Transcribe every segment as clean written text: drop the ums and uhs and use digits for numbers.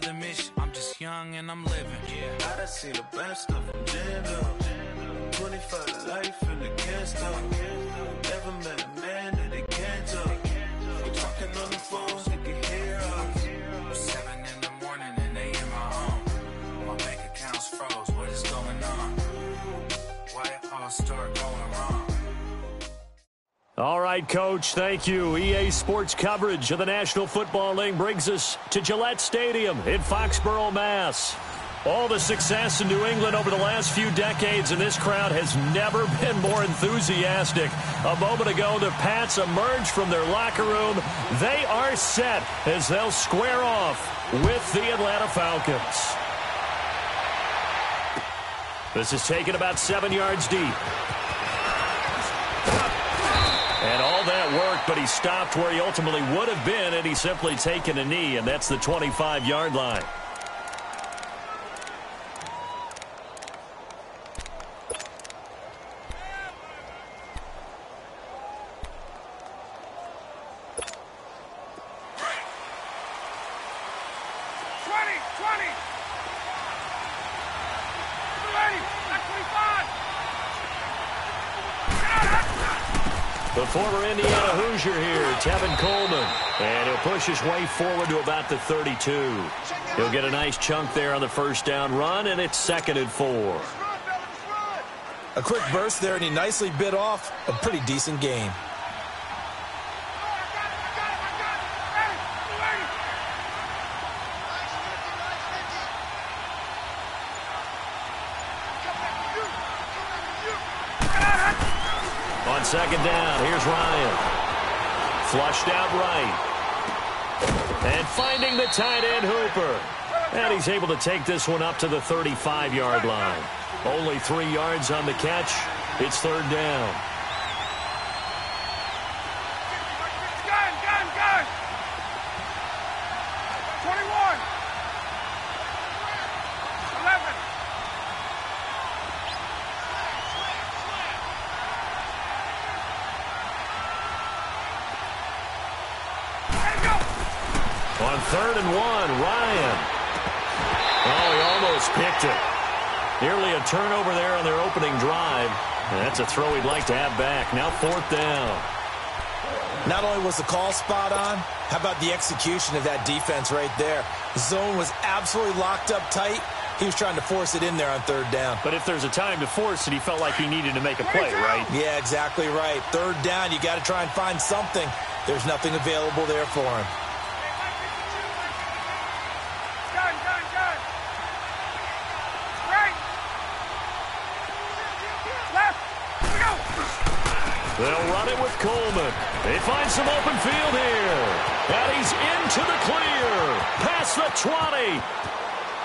another mission. I'm just young and I'm living. Yeah, I done seen the best stuff from Jando. 25 to life in the can't stop. Never met a man that they can't talk. We talking on the phones, they can hear us. 7 in the morning and they in my home. My bank account's froze, what is going on? Why it all start going wrong? All right, Coach, thank you. EA Sports coverage of the National Football League brings us to Gillette Stadium in Foxborough, Mass. All the success in New England over the last few decades, and this crowd has never been more enthusiastic. A moment ago, the Pats emerged from their locker room. They are set as they'll square off with the Atlanta Falcons. This is taken about 7 yards deep. And all that worked, but he stopped where he ultimately would have been had he simply taken a knee, and that's the 25-yard line. The former Indiana Hoosier here, Tevin Coleman. And he'll push his way forward to about the 32. He'll get a nice chunk there on the first down run, and it's 2nd and 4. A quick burst there, and he nicely bit off a pretty decent game. On 2nd down, here's Ryan. Flushed out right. And finding the tight end, Hooper. And he's able to take this one up to the 35-yard line. Only 3 yards on the catch. It's 3rd down. On 3rd and 1, Ryan. Oh, he almost picked it. Nearly a turnover there on their opening drive. And that's a throw he'd like to have back. Now 4th down. Not only was the call spot on, how about the execution of that defense right there? The zone was absolutely locked up tight. He was trying to force it in there on 3rd down. But if there's a time to force it, he felt like he needed to make a play, right? Yeah, exactly right. 3rd down, you got to try and find something. There's nothing available there for him. They'll run it with Coleman. They find some open field here. And he's into the clear. Past the 20.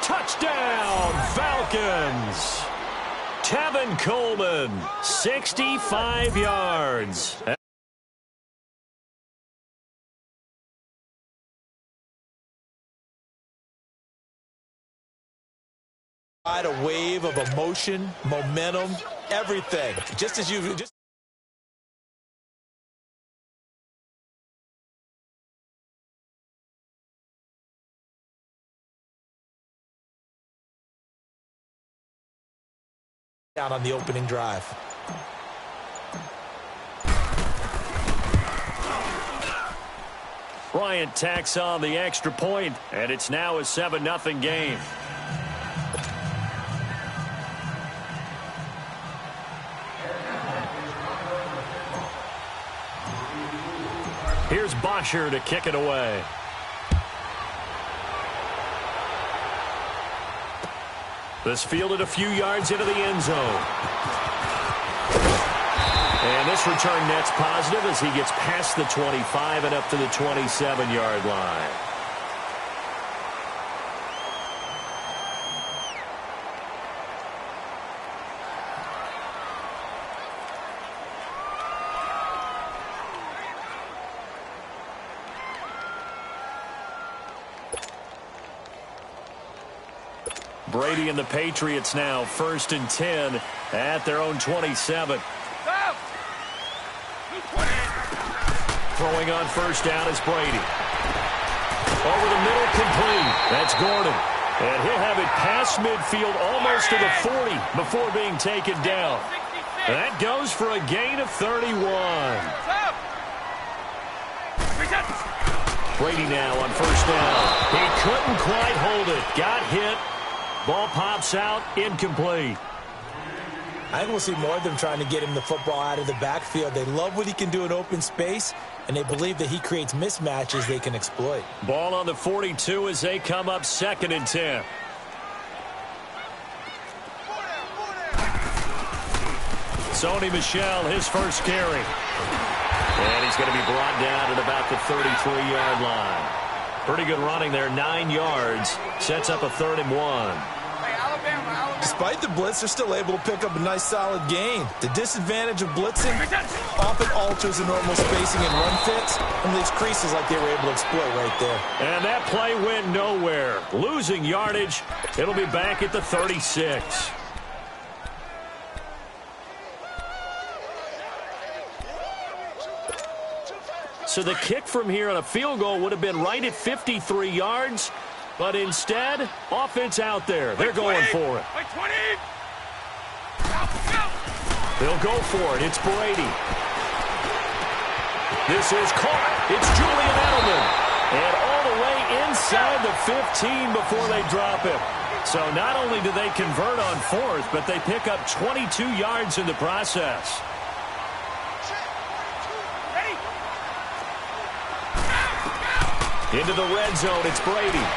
Touchdown, Falcons. Tevin Coleman, 65 yards. A wave of emotion, momentum, everything. Just as you... out on the opening drive. Bryant tacks on the extra point, and it's now a 7-0 game. Here's Bosher to kick it away. This fielded a few yards into the end zone. And this return net's positive as he gets past the 25 and up to the 27-yard line. Brady and the Patriots now 1st and 10 at their own 27. Throwing on 1st down is Brady. Over the middle, complete. That's Gordon. And he'll have it past midfield almost to the 40 before being taken down. That goes for a gain of 31. Brady now on first down. He couldn't quite hold it. Got hit. Ball pops out. Incomplete. I think we'll see more of them trying to get him the football out of the backfield. They love what he can do in open space, and they believe that he creates mismatches they can exploit. Ball on the 42 as they come up 2nd and 10. Sony Michel, his first carry. And he's going to be brought down at about the 33-yard line. Pretty good running there, 9 yards. Sets up a 3rd and 1. Despite the blitz, they're still able to pick up a nice solid gain. The disadvantage of blitzing often alters the normal spacing and run fits and leaves creases like they were able to exploit right there. And that play went nowhere. Losing yardage. It'll be back at the 36. So the kick from here on a field goal would have been right at 53 yards. But instead, offense out there. They're going for it. They'll go for it. It's Brady. This is caught. It's Julian Edelman. And all the way inside the 15 before they drop him. So not only do they convert on 4th, but they pick up 22 yards in the process. Into the red zone, it's Brady.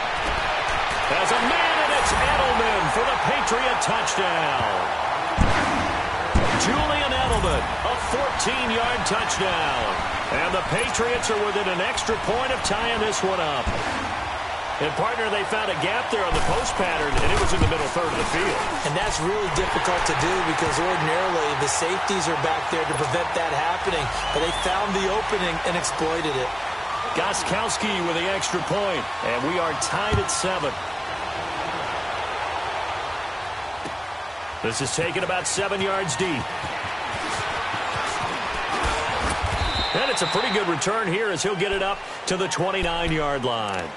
As a man, and it's Edelman for the Patriot touchdown. Julian Edelman, a 14-yard touchdown. And the Patriots are within an extra point of tying this one up. And, partner, they found a gap there on the post pattern, and it was in the middle third of the field. And that's really difficult to do because ordinarily the safeties are back there to prevent that happening. But they found the opening and exploited it. Gostkowski with the extra point, and we are tied at 7. This is taken about 7 yards deep. And it's a pretty good return here as he'll get it up to the 29-yard line.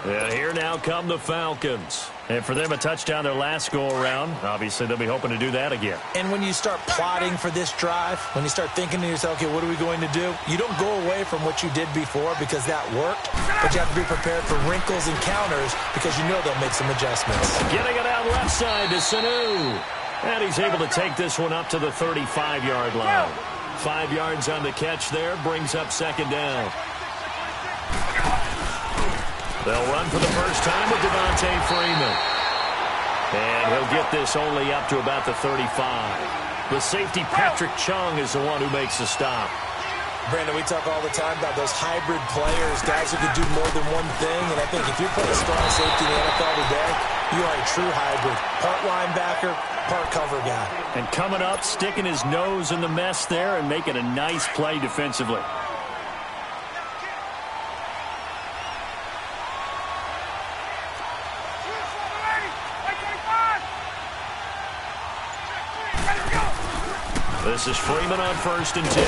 And here now come the Falcons. And for them, a touchdown their last go-around. Obviously, they'll be hoping to do that again. And when you start plotting for this drive, when you start thinking to yourself, okay, what are we going to do? You don't go away from what you did before because that worked, but you have to be prepared for wrinkles and counters because you know they'll make some adjustments. Getting it out left side to Sanu. And he's able to take this one up to the 35-yard line. 5 yards on the catch there, brings up 2nd down. They'll run for the first time with Devontae Freeman. And he'll get this only up to about the 35. The safety, Patrick Chung, is the one who makes the stop. Brandon, we talk all the time about those hybrid players, guys who can do more than one thing. And I think if you're playing strong safety in the NFL today, you are a true hybrid. Part linebacker, part cover guy. And coming up, sticking his nose in the mess there and making a nice play defensively. This is Freeman on 1st and 10.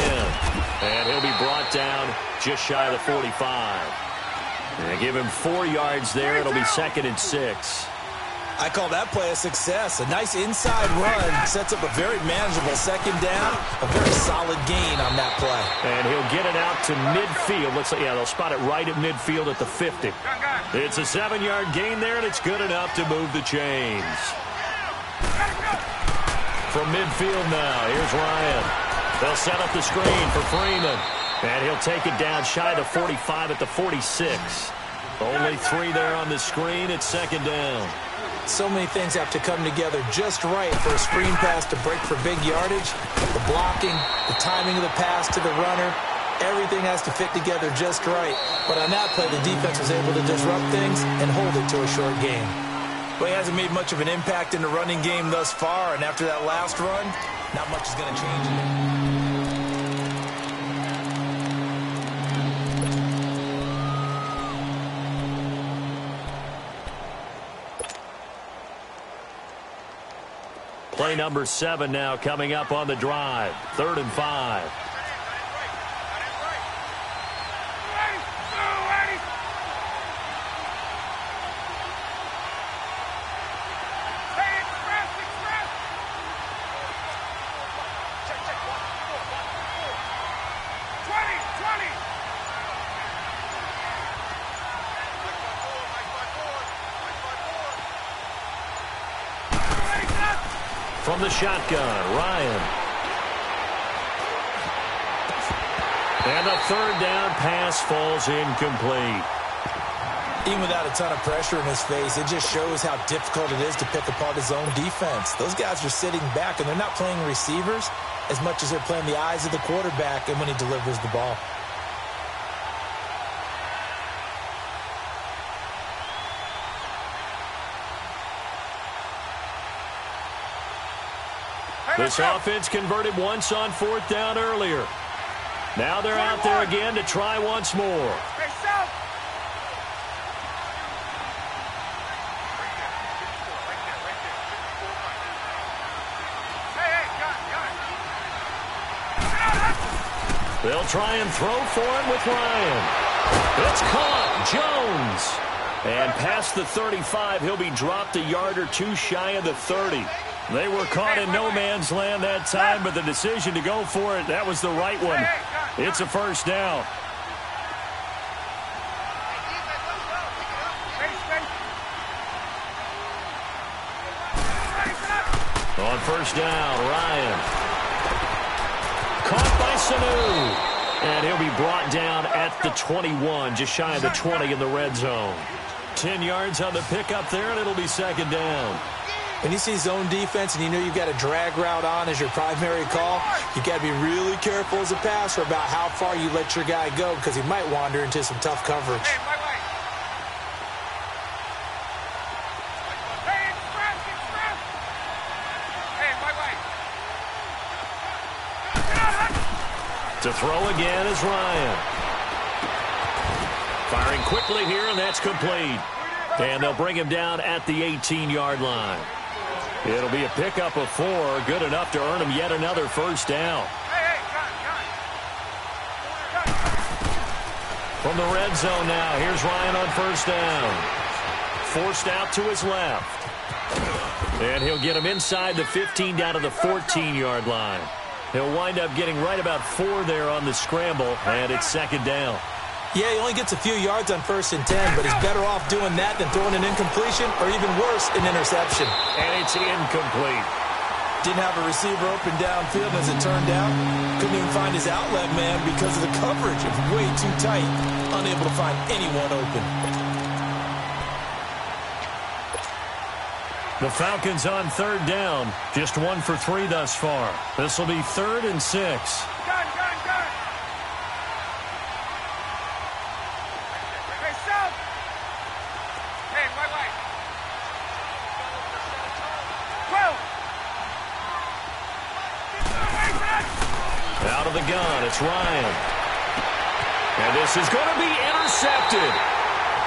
And he'll be brought down just shy of the 45. And give him 4 yards there. It'll be 2nd and 6. I call that play a success. A nice inside run sets up a very manageable 2nd down. A very solid gain on that play. And he'll get it out to midfield. Looks like, yeah, they'll spot it right at midfield at the 50. It's a 7-yard gain there, and it's good enough to move the chains. From midfield now, here's Ryan. They'll set up the screen for Freeman. And he'll take it down shy of the 45 at the 46. Only 3 there on the screen. It's 2nd down. So many things have to come together just right for a screen pass to break for big yardage. The blocking, the timing of the pass to the runner, everything has to fit together just right. But on that play, the defense was able to disrupt things and hold it to a short game. Well, he hasn't made much of an impact in the running game thus far, and after that last run, not much is going to change it. Play number 7 now coming up on the drive. 3rd and 5. from the shotgun. Ryan. And the third down pass falls incomplete. Even without a ton of pressure in his face, it just shows how difficult it is to pick apart his own defense. Those guys are sitting back, and they're not playing receivers as much as they're playing the eyes of the quarterback and when he delivers the ball. This offense converted once on fourth down earlier. Now they're out there again to try once more. They'll try and throw for him with Ryan. It's caught. Jones. And past the 35, he'll be dropped a yard or two shy of the 30. They were caught in no man's land that time, but the decision to go for it, that was the right one. It's a first down. On first down, Ryan. Caught by Sanu. And he'll be brought down at the 21, just shy of the 20 in the red zone. 10 yards on the pickup there, and it'll be second down. When you see zone defense and you know you've got a drag route on as your primary call, you've got to be really careful as a passer about how far you let your guy go because he might wander into some tough coverage. To throw again is Ryan. Firing quickly here, and that's complete. And they'll bring him down at the 18-yard line. It'll be a pickup of 4, good enough to earn him yet another first down. From the red zone now, here's Ryan on first down. Forced out to his left. And he'll get him inside the 15 down to the 14-yard line. He'll wind up getting right about 4 there on the scramble, and it's second down. Yeah, he only gets a few yards on 1st and 10, but he's better off doing that than throwing an incompletion or even worse, an interception. And it's incomplete. Didn't have a receiver open downfield, as it turned out. Couldn't even find his outlet man because of the coverage. It was way too tight. Unable to find anyone open. The Falcons on third down. Just 1 for 3 thus far. This will be 3rd and 6. Out of the gun, it's Ryan. And this is going to be intercepted.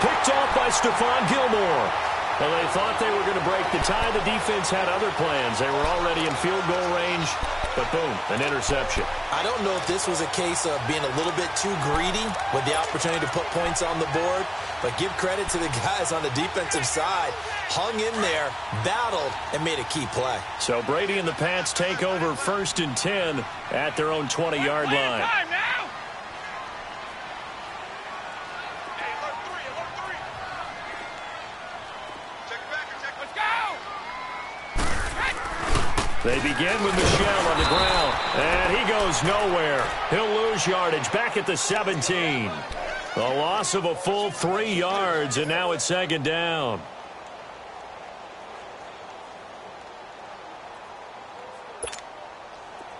Picked off by Stephon Gilmore. Well, they thought they were going to break the tie. The defense had other plans. They were already in field goal range, but boom, an interception. I don't know if this was a case of being a little bit too greedy with the opportunity to put points on the board, but give credit to the guys on the defensive side. Hung in there, battled, and made a key play. So Brady and the Pats take over 1st and 10 at their own 20-yard line. They begin with Michel on the ground, and he goes nowhere. He'll lose yardage back at the 17. A loss of a full 3 yards, and now it's second down.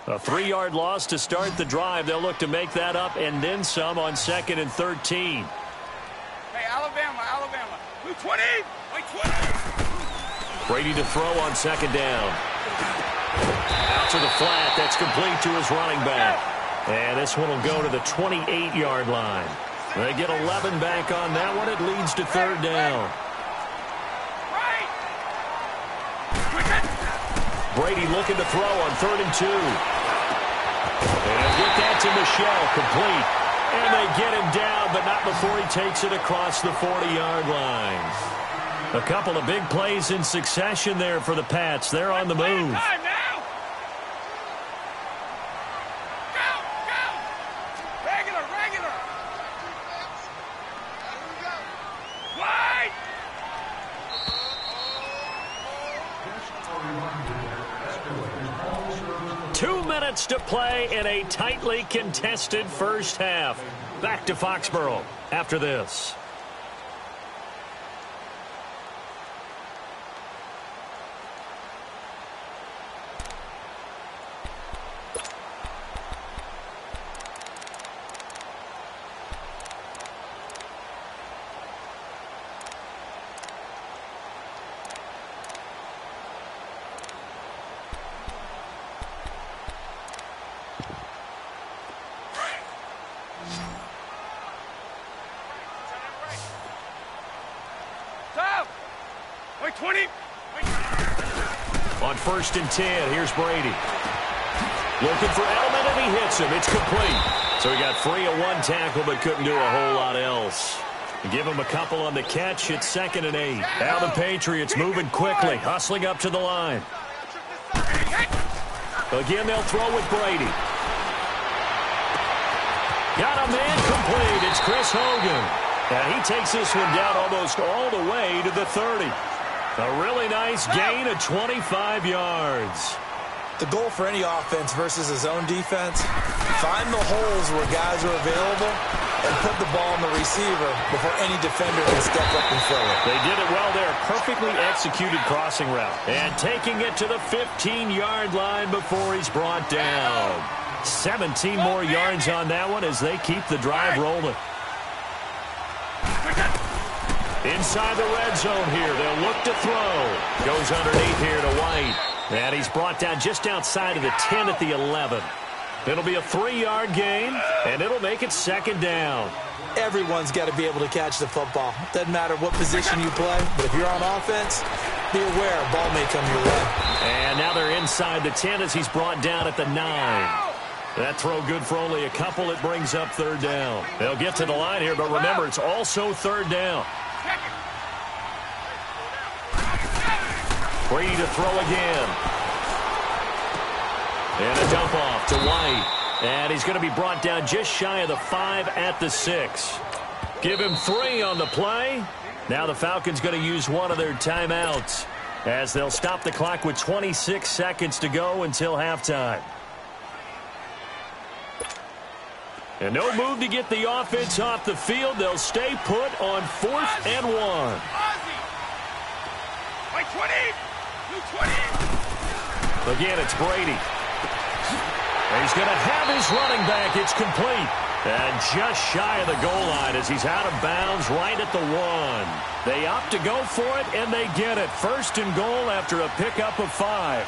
A 3-yard loss to start the drive. They'll look to make that up and then some on 2nd and 13. Hey, Alabama. Blue 20. White 20. Brady to throw on 2nd down. Out to the flat. That's complete to his running back. And this one will go to the 28-yard line. They get 11 back on that one. It leads to 3rd down. Brady looking to throw on 3rd and 2. And get that to Michel, complete. And they get him down, but not before he takes it across the 40-yard line. A couple of big plays in succession there for the Pats. They're on the move. minutes to play in a tightly contested first half. Back to Foxborough after this. On 1st and 10, here's Brady. Looking for Edelman, and he hits him. It's complete. So he got free of one tackle, but couldn't do a whole lot else. Give him a couple on the catch. It's 2nd and 8. Now the Patriots moving quickly, hustling up to the line. Again, they'll throw with Brady. Got a man complete. It's Chris Hogan. And he takes this one down almost all the way to the 30. A really nice gain of 25 yards. The goal for any offense versus his own defense, find the holes where guys are available and put the ball on the receiver before any defender can step up and fill it. They did it well there. Perfectly executed crossing route. And taking it to the 15-yard line before he's brought down. 17 more yards on that one as they keep the drive rolling. Inside the red zone here. They'll look to throw. Goes underneath here to White. And he's brought down just outside of the 10 at the 11. It'll be a 3-yard gain, and it'll make it 2nd down. Everyone's got to be able to catch the football. Doesn't matter what position you play, but if you're on offense, be aware a ball may come your way. And now they're inside the 10 as he's brought down at the 9. That throw good for only a couple. It brings up 3rd down. They'll get to the line here, but remember, it's also 3rd down. Brady to throw again. And a dump off to White. And he's going to be brought down just shy of the 5 at the 6. Give him 3 on the play. Now the Falcons going to use one of their timeouts as they'll stop the clock with 26 seconds to go until halftime. And no move to get the offense off the field. They'll stay put on 4th and 1. Again, it's Brady. And he's going to have his running back. It's complete. And just shy of the goal line as he's out of bounds right at the 1. They opt to go for it, and they get it. 1st and goal after a pickup of 5.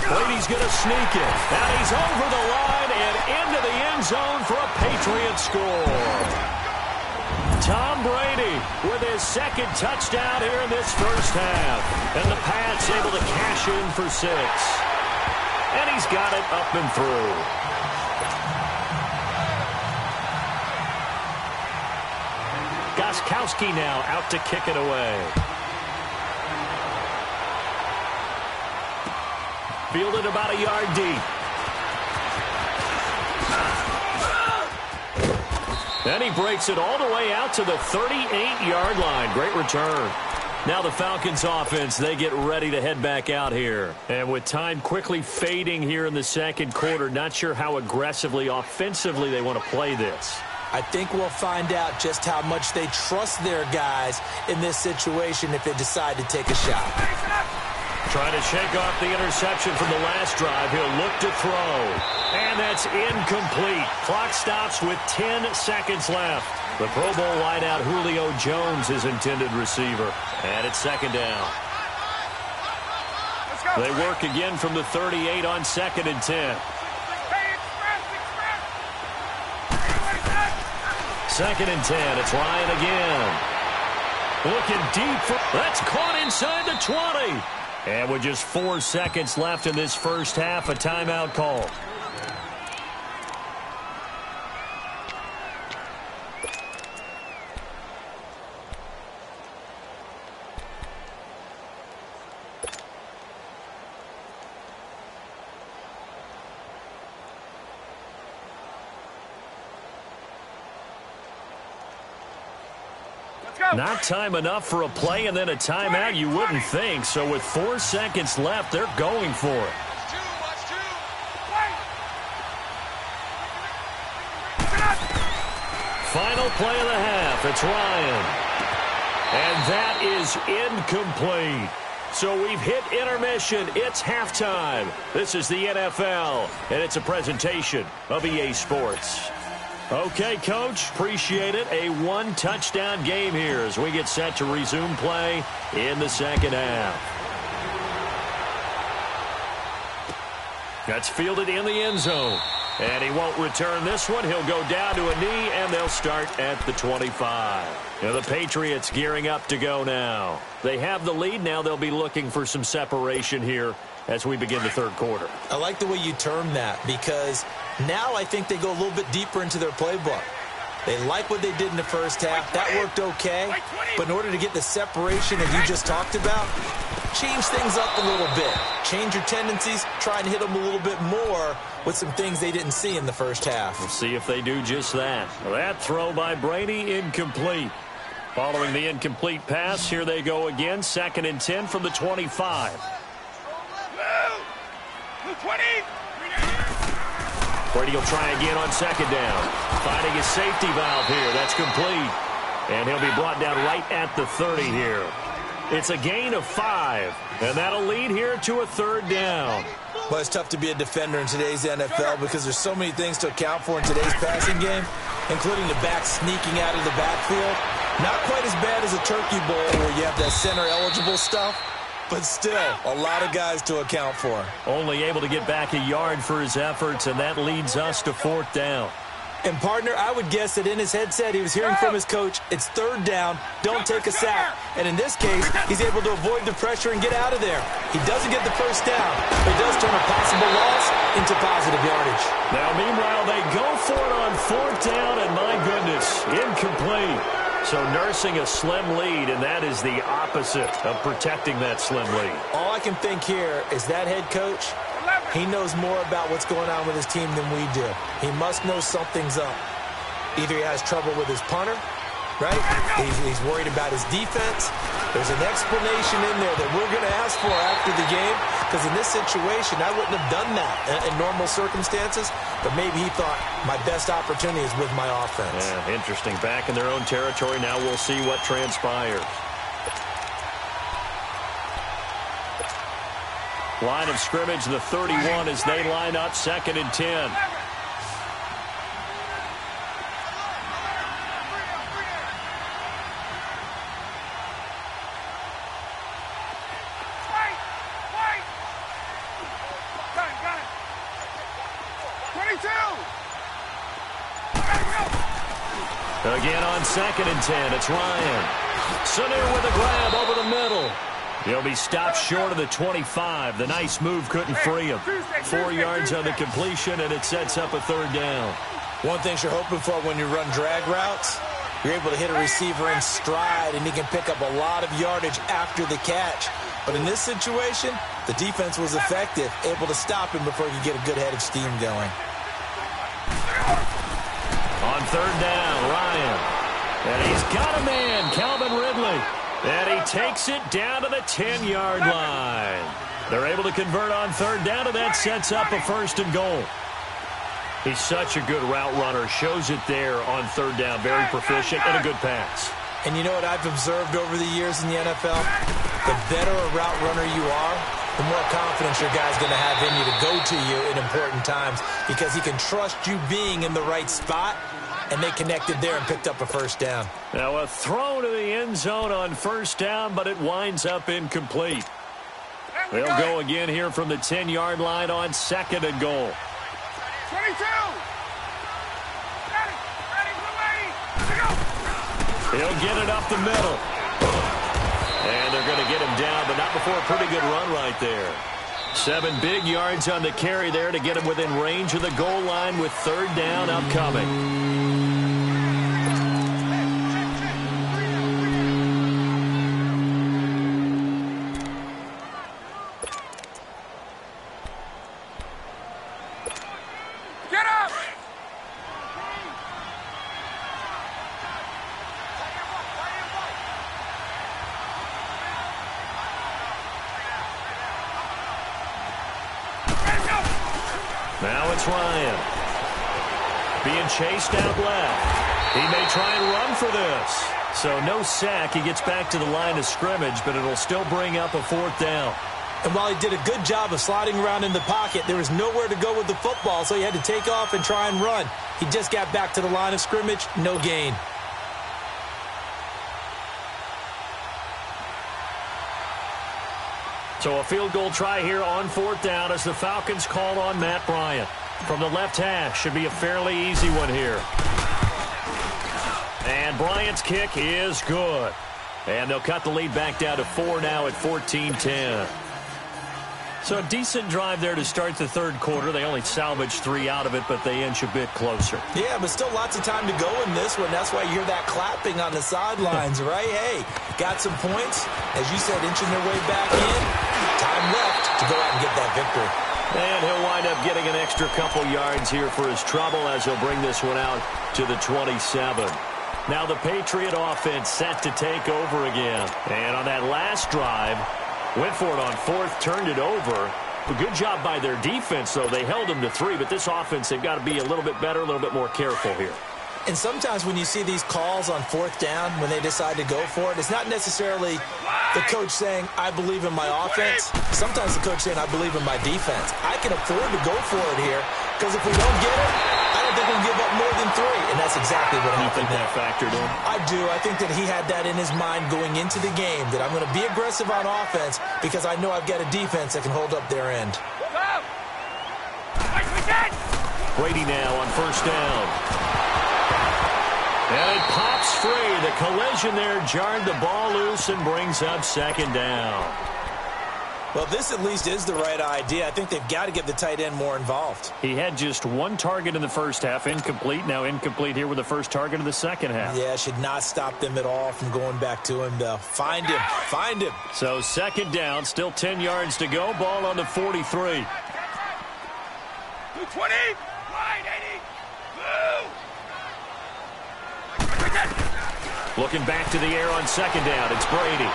Brady's going to sneak it. And he's over the line and into the end zone for a Patriot score. Tom Brady with his 2nd touchdown here in this first half. And the Pats able to cash in for 6. And he's got it up and through. Gostkowski now out to kick it away. Fielded about a yard deep. Then he breaks it all the way out to the 38-yard line. Great return. Now the Falcons offense, they get ready to head back out here. And with time quickly fading here in the 2nd quarter, not sure how aggressively, offensively they want to play this. I think we'll find out just how much they trust their guys in this situation if they decide to take a shot. Trying to shake off the interception from the last drive. He'll look to throw. And that's incomplete. Clock stops with 10 seconds left. The Pro Bowl wideout Julio Jones is intended receiver. And it's 2nd down. They work again from the 38 on 2nd and 10. 2nd and 10. It's Ryan again. Looking deep. That's caught inside the 20. And with just 4 seconds left in this first half, a timeout call. Not time enough for a play and then a timeout, you wouldn't think. So with 4 seconds left, they're going for it. Final play of the half. It's Ryan. And that is incomplete. So we've hit intermission. It's halftime. This is the NFL, and it's a presentation of EA Sports. Okay, Coach, appreciate it. A one-touchdown game here as we get set to resume play in the second half. That's fielded in the end zone. And he won't return this one. He'll go down to a knee, and they'll start at the 25. Now the Patriots gearing up to go now. They have the lead. Now they'll be looking for some separation here as we begin the third quarter. I like the way you term that because now I think they go a little bit deeper into their playbook. They like what they did in the first half. That worked okay. But in order to get the separation that you just talked about, change things up a little bit. Change your tendencies. Try and hit them a little bit more with some things they didn't see in the first half. We'll see if they do just that. That throw by Brady, incomplete. Following the incomplete pass, here they go again. 2nd and 10 from the 25. 20. Brady will try again on 2nd down. Finding his safety valve here. That's complete. And he'll be brought down right at the 30 here. It's a gain of 5. And that'll lead here to a 3rd down. Well, it's tough to be a defender in today's NFL because there's so many things to account for in today's passing game, including the back sneaking out of the backfield. Not quite as bad as a turkey bowl where you have that center-eligible stuff, but still a lot of guys to account for. Only able to get back a yard for his efforts, and that leads us to 4th down. And, partner, I would guess that in his headset he was hearing from his coach, it's 3rd down, don't take a sack. And in this case, he's able to avoid the pressure and get out of there. He doesn't get the first down, but he does turn a possible loss into positive yardage. Now, meanwhile, they go for it on 4th down, and my goodness, incomplete. So nursing a slim lead, and that is the opposite of protecting that slim lead. All I can think here is that head coach, he knows more about what's going on with his team than we do. He must know something's up. Either he has trouble with his punter, right? He's worried about his defense. There's an explanation in there that we're going to ask for after the game, because in this situation, I wouldn't have done that in normal circumstances, but maybe he thought my best opportunity is with my offense. Yeah, interesting. Back in their own territory. Now we'll see what transpires. Line of scrimmage, the 31 as they line up 2nd and 10. Again on 2nd and 10, it's Ryan. Sanu with a grab over the middle. He'll be stopped short of the 25. The nice move couldn't free him. 4 yards on the completion, and it sets up a 3rd down. One thing you're hoping for when you run drag routes, you're able to hit a receiver in stride, and he can pick up a lot of yardage after the catch. But in this situation, the defense was effective, able to stop him before he could get a good head of steam going. On 3rd down, Ryan. And he's got a man, Calvin Ridley. And he takes it down to the 10-yard line. They're able to convert on 3rd down, and that sets up a 1st and goal. He's such a good route runner. Shows it there on 3rd down. Very proficient and a good pass. And you know what I've observed over the years in the NFL? The better a route runner you are, the more confidence your guy's going to have in you to go to you in important times because he can trust you being in the right spot. And they connected there and picked up a 1st down. Now a throw to the end zone on 1st down, but it winds up incomplete. They'll go again here from the 10-yard line on 2nd and goal. 22. He'll get it up the middle. And they're going to get him down, but not before a pretty good run right there. 7 big yards on the carry there to get him within range of the goal line with 3rd down upcoming. Now it's Ryan. Being chased out left. He may try and run for this. So no sack. He gets back to the line of scrimmage, but it'll still bring up a 4th down. And while he did a good job of sliding around in the pocket, there was nowhere to go with the football, so he had to take off and try and run. He just got back to the line of scrimmage, no gain. So a field goal try here on 4th down as the Falcons called on Matt Bryant. From the left hash, should be a fairly easy one here. And Bryant's kick is good. And they'll cut the lead back down to 4 now at 14-10. So a decent drive there to start the 3rd quarter. They only salvaged 3 out of it, but they inch a bit closer. Yeah, but still lots of time to go in this one. That's why you hear that clapping on the sidelines, right? Hey, got some points. As you said, inching their way back in. Time left to go out and get that victory. And he'll wind up getting an extra couple yards here for his trouble as he'll bring this one out to the 27. Now the Patriot offense set to take over again. And on that last drive, went for it on 4th, turned it over. A good job by their defense, though. They held them to 3, but this offense, they've got to be a little bit better, a little bit more careful here. And sometimes when you see these calls on 4th down, when they decide to go for it, it's not necessarily the coach saying, I believe in my offense. Sometimes the coach saying, I believe in my defense. I can afford to go for it here, because if we don't get it, I don't think we'll give up more than 3. And that's exactly what happened. You think that factored in? I do. I think that he had that in his mind going into the game, that I'm going to be aggressive on offense because I know I've got a defense that can hold up their end. Brady now on 1st down. And it pops free. The collision there jarred the ball loose and brings up 2nd down. Well, this at least is the right idea. I think they've got to get the tight end more involved. He had just 1 target in the first half, incomplete. Now incomplete here with the first target of the second half. Yeah, should not stop them at all from going back to him, though. Find him. Find him. So 2nd down, still 10 yards to go. Ball on the 43. 220. Wide 80. Blue. Looking back to the air on 2nd down. It's Brady.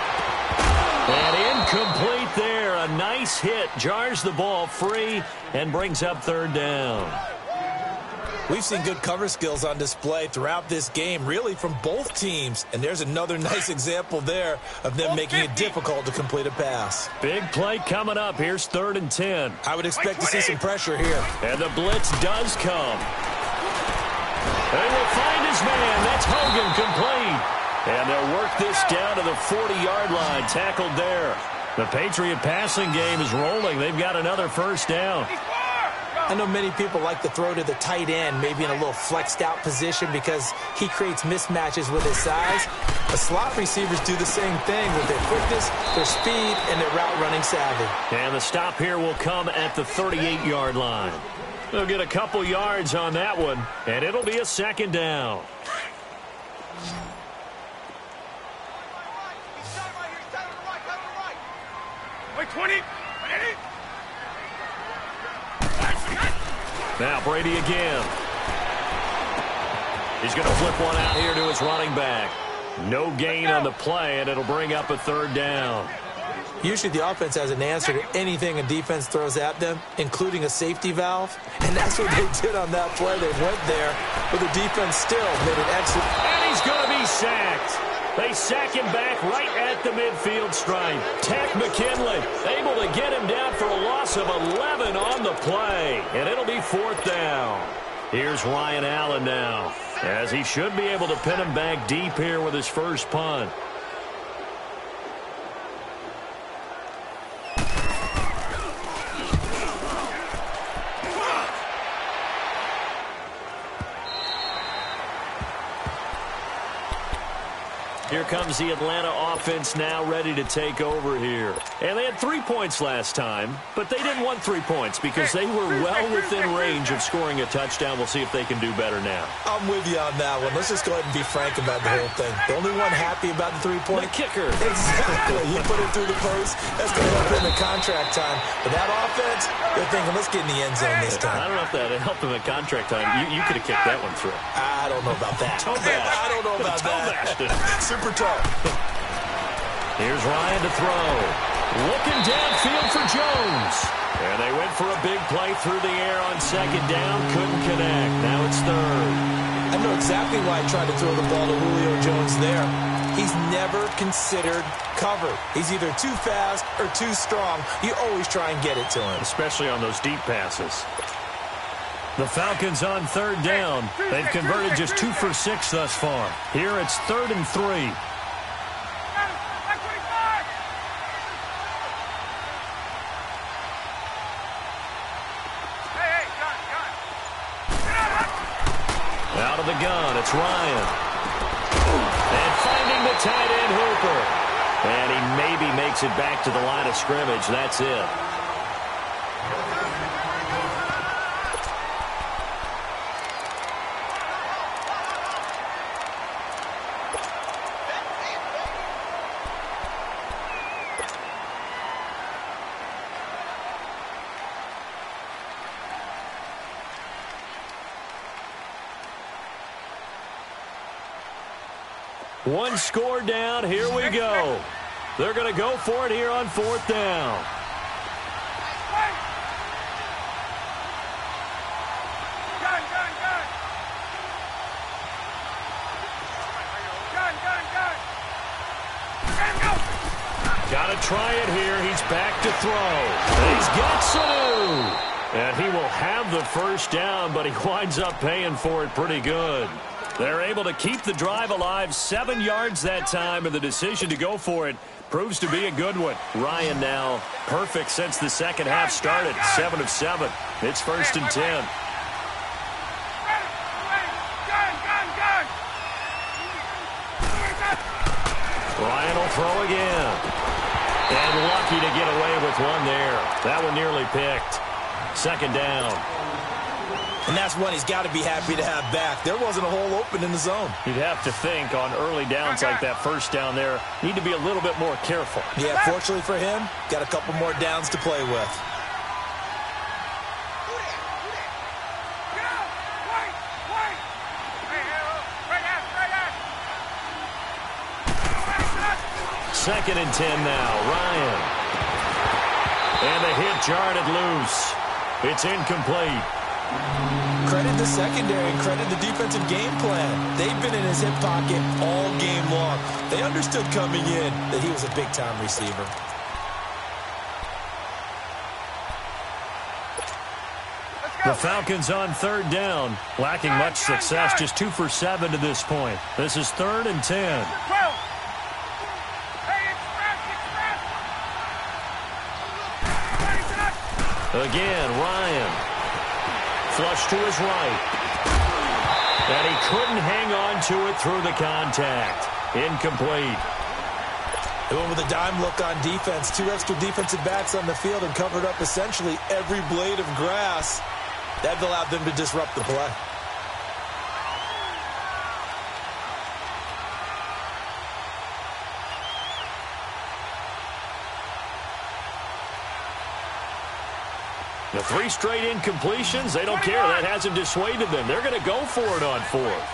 And incomplete there. A nice hit. Jars the ball free and brings up 3rd down. We've seen good cover skills on display throughout this game, really from both teams. And there's another nice example there of them making it difficult to complete a pass. Big play coming up. Here's 3rd and 10. I would expect to see some pressure here. And the blitz does come. They will find his man. That's Hogan, complete. And they'll work this down to the 40-yard line. Tackled there. The Patriot passing game is rolling. They've got another 1st down. I know many people like to throw to the tight end, maybe in a little flexed out position because he creates mismatches with his size. The slot receivers do the same thing with their quickness, their speed, and their route running savvy. And the stop here will come at the 38-yard line. They'll get a couple yards on that one, and it'll be a 2nd down. Wait, 20. Now Brady again. He's going to flip one out here to his running back. No gain on the play, and it'll bring up a 3rd down. Usually the offense has an answer to anything a defense throws at them, including a safety valve. And that's what they did on that play. They went there, but the defense still made an excellent. And he's going to be sacked. They sack him back right at the midfield stripe. Takk McKinley able to get him down for a loss of 11 on the play. And it'll be 4th down. Here's Ryan Allen now, as he should be able to pin him back deep here with his first punt. Here comes the Atlanta offense now ready to take over here. And they had 3 points last time, but they didn't want 3 points because they were well within range of scoring a touchdown. We'll see if they can do better now. I'm with you on that one. Let's just go ahead and be frank about the whole thing. The only one happy about the 3-point? The kicker. Exactly. You put it through the post. That's going to help in the contract time. But that offense, they're thinking, let's get in the end zone this time. I don't know if that helped them at contract time. You could have kicked that one through. I don't know about that. I don't know about that. Super tough. Here's Ryan to throw. Looking downfield for Jones. And they went went for a big play through the air on second down. Couldn't connect. Now it's third. I know exactly why he tried to throw the ball to Julio Jones there. He's never considered cover. He's either too fast or too strong. You always try and get it to him. Especially on those deep passes. The Falcons on third down. They've converted just 2 for 6 thus far. Here it's 3rd and 3. Out of the gun, it's Ryan. And finding the tight end, Hooper. And he maybe makes it back to the line of scrimmage. That's it. One score down. Here we go. They're going to go for it here on 4th down. Got to try it here. He's back to throw. He's got Sanu. And he will have the first down, but he winds up paying for it pretty good. They're able to keep the drive alive, 7 yards that time, and the decision to go for it proves to be a good one. Ryan now perfect since the second half started, 7 of 7. It's 1st and 10. Ryan will throw again. And lucky to get away with one there. That one nearly picked. 2nd down. And that's one he's got to be happy to have back. There wasn't a hole open in the zone. You'd have to think on early downs like that first down there, need to be a little bit more careful. Yeah, fortunately for him, got a couple more downs to play with. Second and 10 now. Ryan. And the hit jarred it loose. It's incomplete. Credit the secondary and credit the defensive game plan. They've been in his hip pocket all game long. They understood coming in that he was a big-time receiver. The Falcons on 3rd down, lacking much success, just 2 for 7 to this point. This is 3rd and 10. Again, Ryan. Flush to his right. And he couldn't hang on to it through the contact. Incomplete. They went with a dime look on defense. 2 extra defensive backs on the field and covered up essentially every blade of grass. That allowed them to disrupt the play. The 3 straight incompletions, they don't care. That hasn't dissuaded them. They're going to go for it on 4th.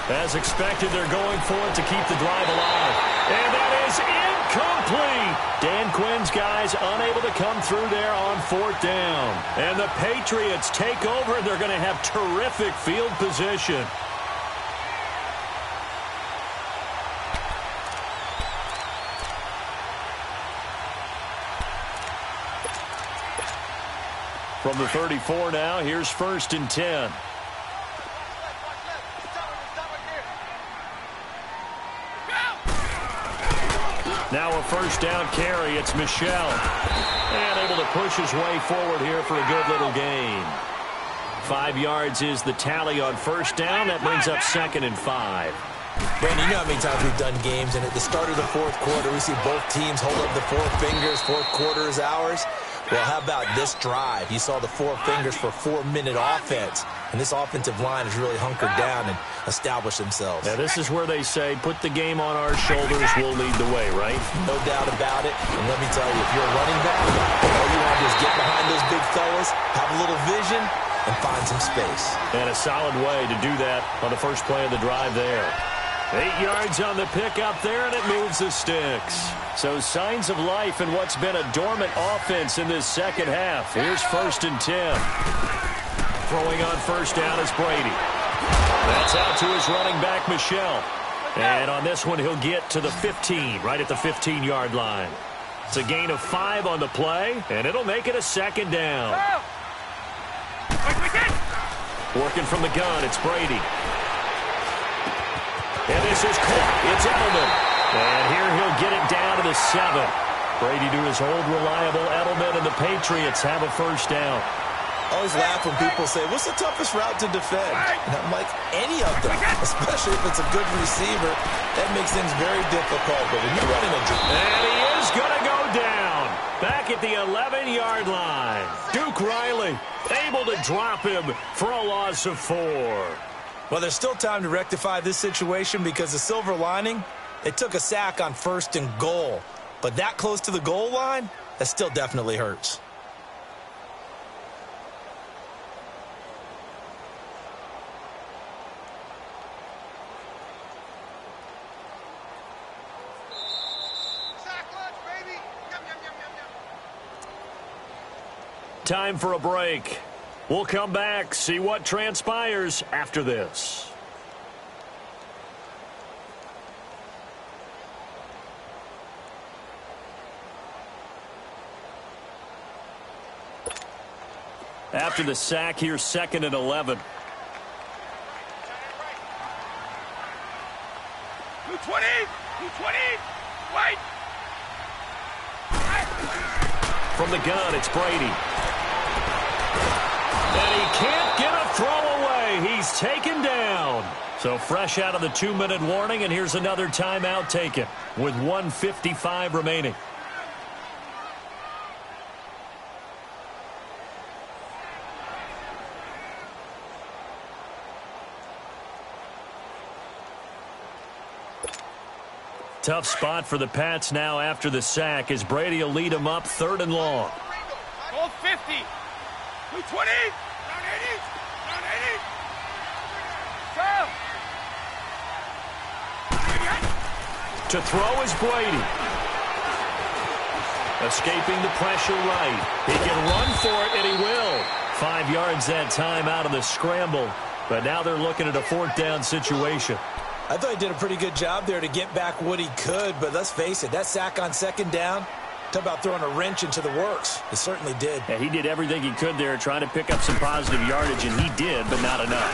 As expected, they're going for it to keep the drive alive. And that is incomplete. Dan Quinn's guys unable to come through there on 4th down. And the Patriots take over, and they're going to have terrific field position. From the 34 now, here's 1st and 10. Now a first down carry. It's Michel. And able to push his way forward here for a good little gain. 5 yards is the tally on first down. That brings up 2nd and 5. Brandon, you know how many times we've done games, and at the start of the 4th quarter, we see both teams hold up the 4 fingers. 4th quarter is ours. Well, how about this drive? You saw the 4 fingers for 4-minute offense. And this offensive line has really hunkered down and established themselves. Now, this is where they say, put the game on our shoulders, we'll lead the way, right? No doubt about it. And let me tell you, if you're a running back, all you want to do is get behind those big does, have a little vision, and find some space. And a solid way to do that on the first play of the drive there. 8 yards on the pickup there, and it moves the sticks. So signs of life in what's been a dormant offense in this second half. Here's 1st and 10. Throwing on first down is Brady. That's out to his running back, Michel. And on this one, he'll get to the 15, right at the 15-yard line. It's a gain of 5 on the play, and it'll make it a 2nd down. Working from the gun, it's Brady. And this is caught. It's Edelman. And here he'll get it down to the 7. Brady to his old reliable Edelman, and the Patriots have a first down. I always laugh when people say, what's the toughest route to defend? And I'm like, any of them, especially if it's a good receiver. That makes things very difficult. But when you're running a drill. And he is going to go down. Back at the 11-yard line. Duke Riley able to drop him for a loss of 4. Well, there's still time to rectify this situation because the silver lining, they took a sack on 1st and goal. But that close to the goal line, that still definitely hurts. Time for a break. We'll come back, see what transpires after this. After the sack, here's 2nd and 11. 220! 220! Wait! From the gun, it's Brady. And he can't get a throw away. He's taken down. So fresh out of the 2-minute warning, and here's another timeout taken with 1:55 remaining. Tough spot for the Pats now after the sack as Brady will lead them up 3rd and long. Goal 50. 220. Round 80. Round 80. To throw is Brady. Escaping the pressure right. He can run for it, and he will. 5 yards that time out of the scramble. But now they're looking at a 4th down situation. I thought he did a pretty good job there to get back what he could, but let's face it, that sack on 2nd down, talk about throwing a wrench into the works. It certainly did. Yeah, he did everything he could there trying to pick up some positive yardage, and he did, but not enough.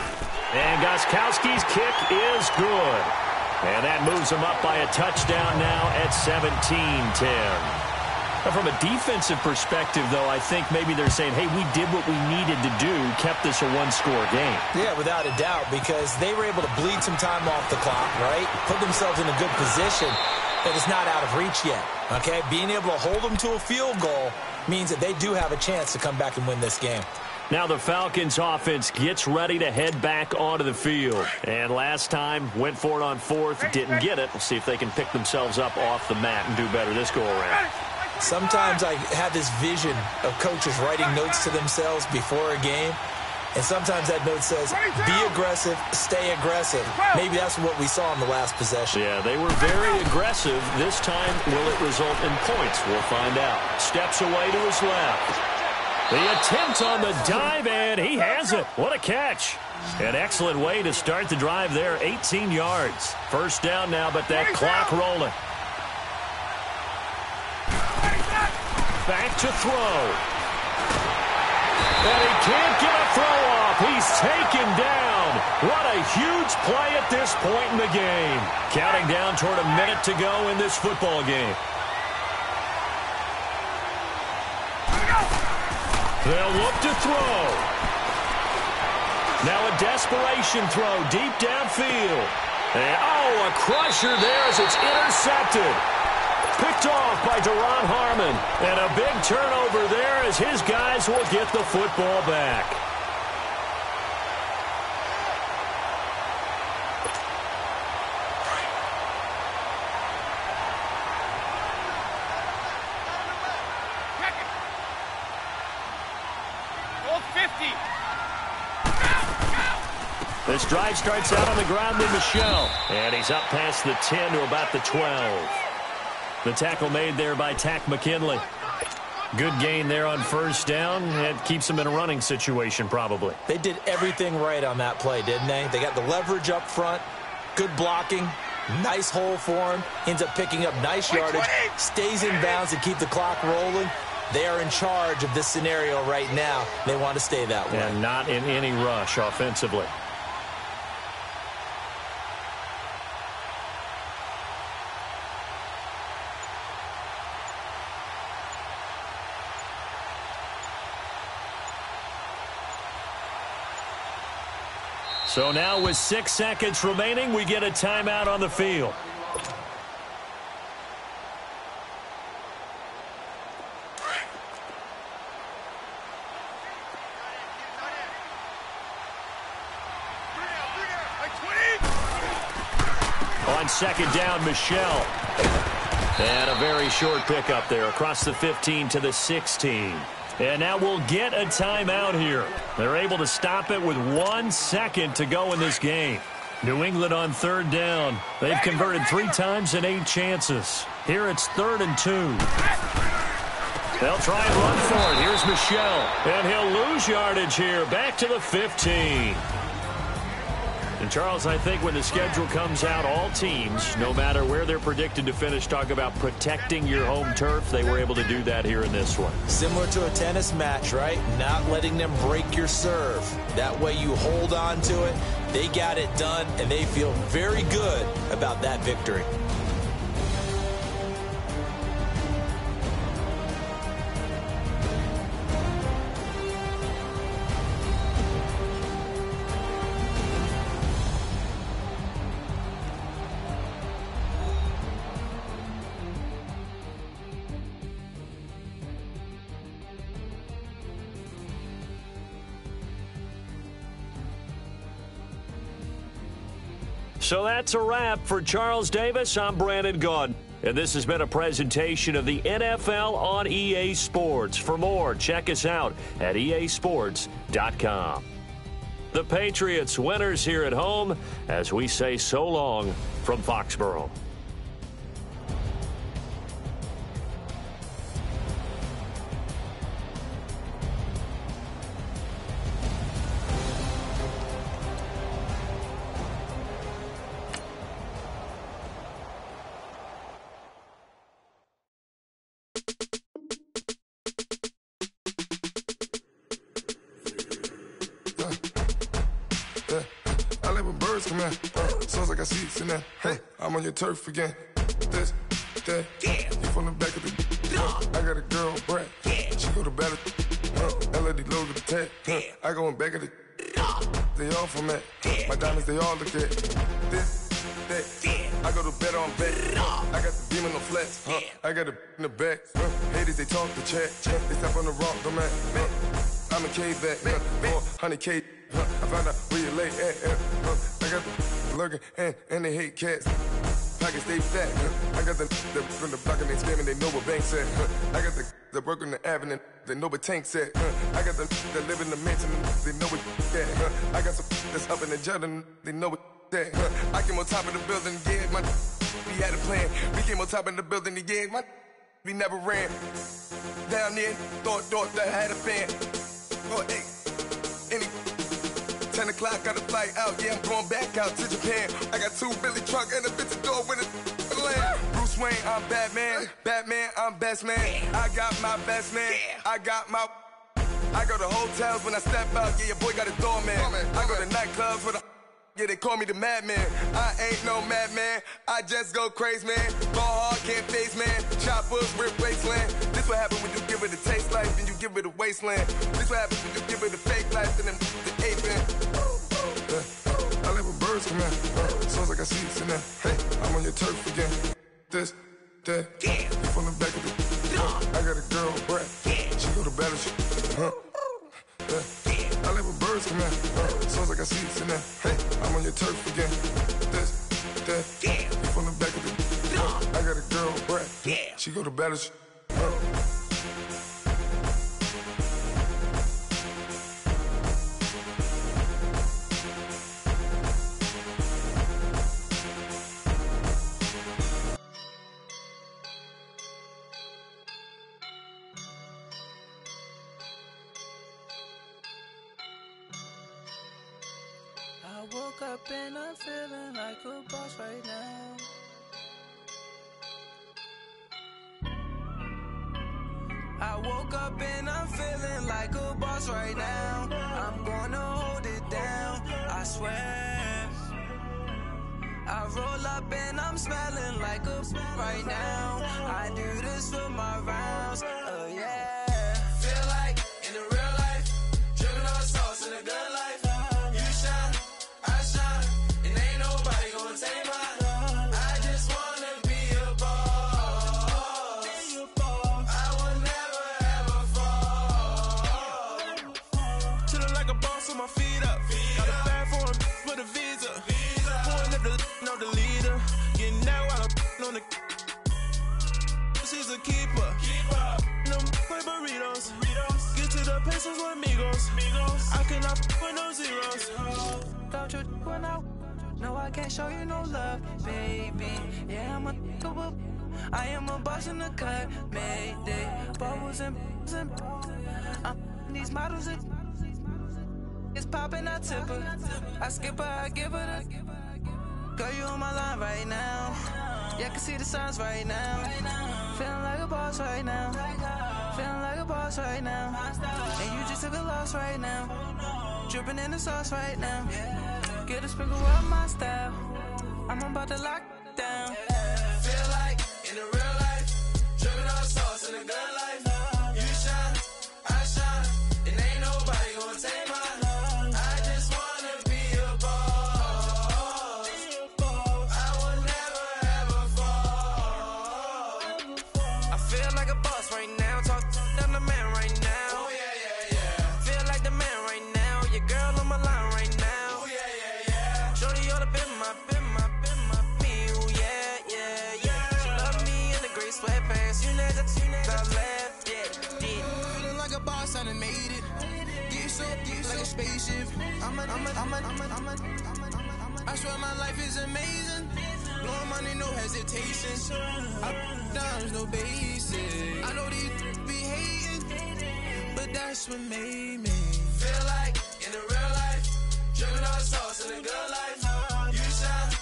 And Gostkowski's kick is good. And that moves him up by a touchdown now at 17-10. From a defensive perspective, though, I think maybe they're saying, hey, we did what we needed to do, kept this a 1-score game. Yeah, without a doubt, because they were able to bleed some time off the clock, right? Put themselves in a good position, but it's not out of reach yet, okay? Being able to hold them to a field goal means that they do have a chance to come back and win this game. Now the Falcons offense gets ready to head back onto the field. And last time, went for it on 4th, didn't get it. We'll see if they can pick themselves up off the mat and do better this go-around. Sometimes I have this vision of coaches writing notes to themselves before a game, and sometimes that note says, be aggressive, stay aggressive. Maybe that's what we saw in the last possession. Yeah, they were very aggressive. This time, will it result in points? We'll find out. Steps away to his left. The attempt on the dive, and he has it. What a catch. An excellent way to start the drive there, 18 yards. First down now, but that clock rolling. Back to throw. And he can't get a throw off. He's taken down. What a huge play at this point in the game. Counting down toward a minute to go in this football game. They'll look to throw. Now a desperation throw deep downfield. And, oh, a crusher there as it's intercepted. Picked off by Deron Harmon. And a big turnover there as his guys will get the football back. This drive starts out on the ground with Michel. And he's up past the 10 to about the 12. The tackle made there by Takk McKinley. Good gain there on first down. It keeps them in a running situation probably. They did everything right on that play, didn't they? They got the leverage up front, good blocking, nice hole for him, ends up picking up nice yardage, stays in bounds to keep the clock rolling. They are in charge of this scenario right now. They want to stay that way. And not in any rush offensively. So now with 6 seconds remaining, we get a timeout on the field. On second down, Michel. And a very short pickup there across the 15 to the 16. And now we'll get a timeout here. They're able to stop it with 1 second to go in this game. New England on third down. They've converted 3 times in 8 chances. Here it's 3rd and 2. They'll try and run for it. Here's Michel. And he'll lose yardage here. Back to the 15. And, Charles, I think when the schedule comes out, all teams, no matter where they're predicted to finish, talk about protecting your home turf. They were able to do that here in this one. Similar to a tennis match, right? Not letting them break your serve. That way you hold on to it. They got it done, and they feel very good about that victory. So that's a wrap for Charles Davis. I'm Brandon Gaudin. And this has been a presentation of the NFL on EA Sports. For more, check us out at easports.com. The Patriots winners here at home as we say so long from Foxborough. Sounds like I see it's in there. Hey, I'm on your turf again. This, that, you from the back of the. I got a girl, Brad. She go to battle. LED logo the tag. I go in back of the. They all from that. My diamonds, they all look at. This, that. I go to bed on bed. I got the beam in the flats. I got it in the back. Haters, they talk the chat. They step on the rock, the man. I'm a K-back. 400K. I found out where you lay at. I got the lurking and they hate cats. Pockets stay fat. I got the from the block and they scamming, they know what banks at. I got the work on the avenue, they know what tanks at. I got the live in the mansion, they know what that. I got some that's up in the Jordan, they know what that. I came on top of the building, yeah, my we had a plan. We came on top of the building, yeah, my we never ran. Down there, thought that I had a fan. Oh, hey, any 10 o'clock, got a flight out, yeah, I'm going back out to Japan. I got 2 Billy truck and a bitch door with a land. Bruce Wayne, I'm Batman. Batman, I'm best man. I got my best man. I got my. I go to hotels when I step out, yeah, your boy got a doorman. I go to nightclubs with a. Yeah, they call me the madman. I ain't no madman. I just go crazy, man. Ball hard, can't face, man. Choppers, rip wasteland. This what happens when you give it a taste life and you give it a wasteland. This what happens when you give it a fake life and then the aping. I live with birds come in. Sounds like I see it's in there. Hey, I'm on your turf again. This, that, you from the back of the. I got a girl, Brad. She go to battle, I live with birds come in. Sounds like I see it's in there. Hey, I'm on your turf again. This, that, you from the back of the. I got a girl, Brad. She go to battle, woke up and I'm feeling like a boss right now. I woke up and I'm feeling like a boss right now. I'm gonna hold it down, I swear. I roll up and I'm smelling like a right now. I do this for my rounds, yeah. Feel like in the real life, dripping on sauce in a good life. You shine, I shine, and ain't nobody gonna take mine. I just wanna be a boss. I will never ever fall. Chillin' like a boss with my feet up. Got a bag for him with a visa. Pulling up the leader. Getting out while I'm on the. She's a keeper. No play burritos. Get to the pesos with amigos. I cannot with no zeros. Don't you run out? No, I can't show you no love, baby. Yeah, I'm a double. I am a boss in the cut. Mayday. Bubbles and these models are. It's popping, I tip her. I skip her, I give her the. Girl, you on my line right now. Yeah, I can see the signs right now. Feeling like a boss right now. Feeling like a boss right now. And you just took a loss right now. Dripping in the sauce right now. Get a sprinkle of my style. I'm about to lock down. Feel like in the real life, dripping on sauce in a good life. You shine, I shine, and ain't nobody gonna take mine. I just wanna be a boss. I will never ever fall. I feel like a boss right now. Talk to the man right now. Oh yeah, yeah, yeah. Feel like the man right now. Your girl on my line right now. Oh yeah, yeah, yeah. Shorty oughta been my me. Oh yeah, yeah, yeah. She love me in the gray sweatpants. You never I left, yeah. Feeling like a boss, I done made it. Get so like a spaceship. I swear my life is amazing. Blowing money, no hesitation. Up, downs, no basic. I know these be hating, but that's what made me feel like in the real life, dripping on sauce in a good life. You shine,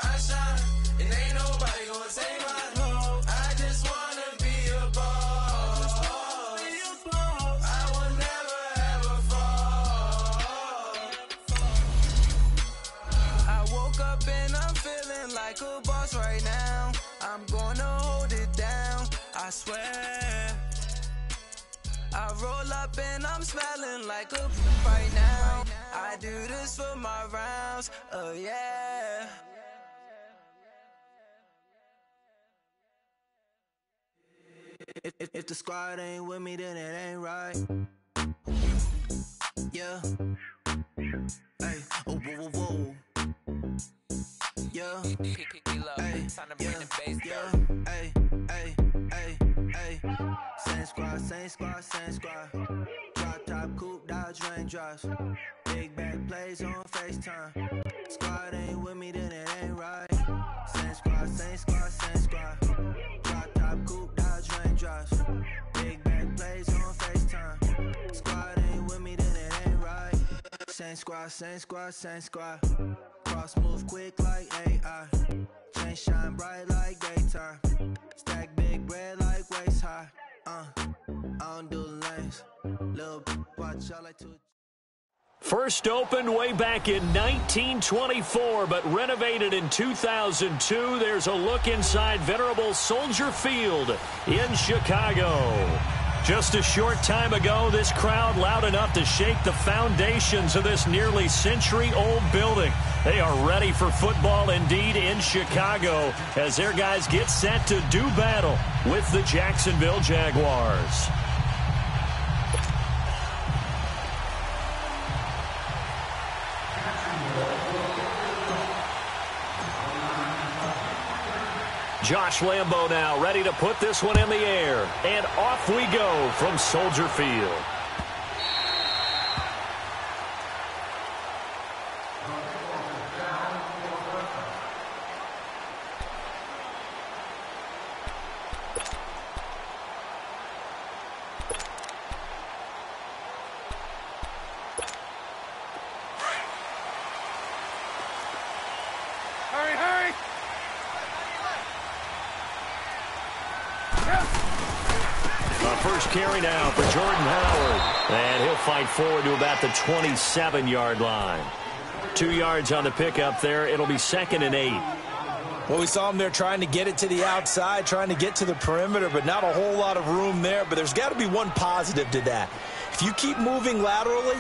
I shine, and ain't nobody gonna take mine. I just wanna be a boss. I will never ever fall. I woke up and I'm feeling like a boss right now. I'm gonna hold it down, I swear. I roll up and I'm smelling like a right now. I do this for my rounds, yeah. If the squad ain't with me, then it ain't right. Yeah. Hey, oh, whoa, whoa, whoa. Yeah. Hey, yeah. Hey, hey, hey, hey. Same squad, same squad, same squad. Drop top, coupe, dodge, raindrops. Big back plays on FaceTime. Squad ain't with me, then it ain't right. Same squad, same squad, same squad. Drop top, coupe, dodge, raindrops. Big back plays on FaceTime. Squad ain't with me, then it ain't right. Same squad, same squad, same squad. Cross move quick like AI. Chain shine bright like daytime. Stack big bread like waist high. I don't do lanes. Little watch, I like to. First opened way back in 1924, but renovated in 2002. There's a look inside venerable Soldier Field in Chicago. Just a short time ago, this crowd loud enough to shake the foundations of this nearly century-old building. They are ready for football indeed in Chicago as their guys get set to do battle with the Jacksonville Jaguars. Josh Lambo now ready to put this one in the air. And off we go from Soldier Field. first carry now for Jordan Howard. And he'll fight forward to about the 27-yard line. 2 yards on the pickup there. It'll be 2nd and 8. Well, we saw him there trying to get it to the outside, trying to get to the perimeter, but not a whole lot of room there. But there's got to be one positive to that. If you keep moving laterally,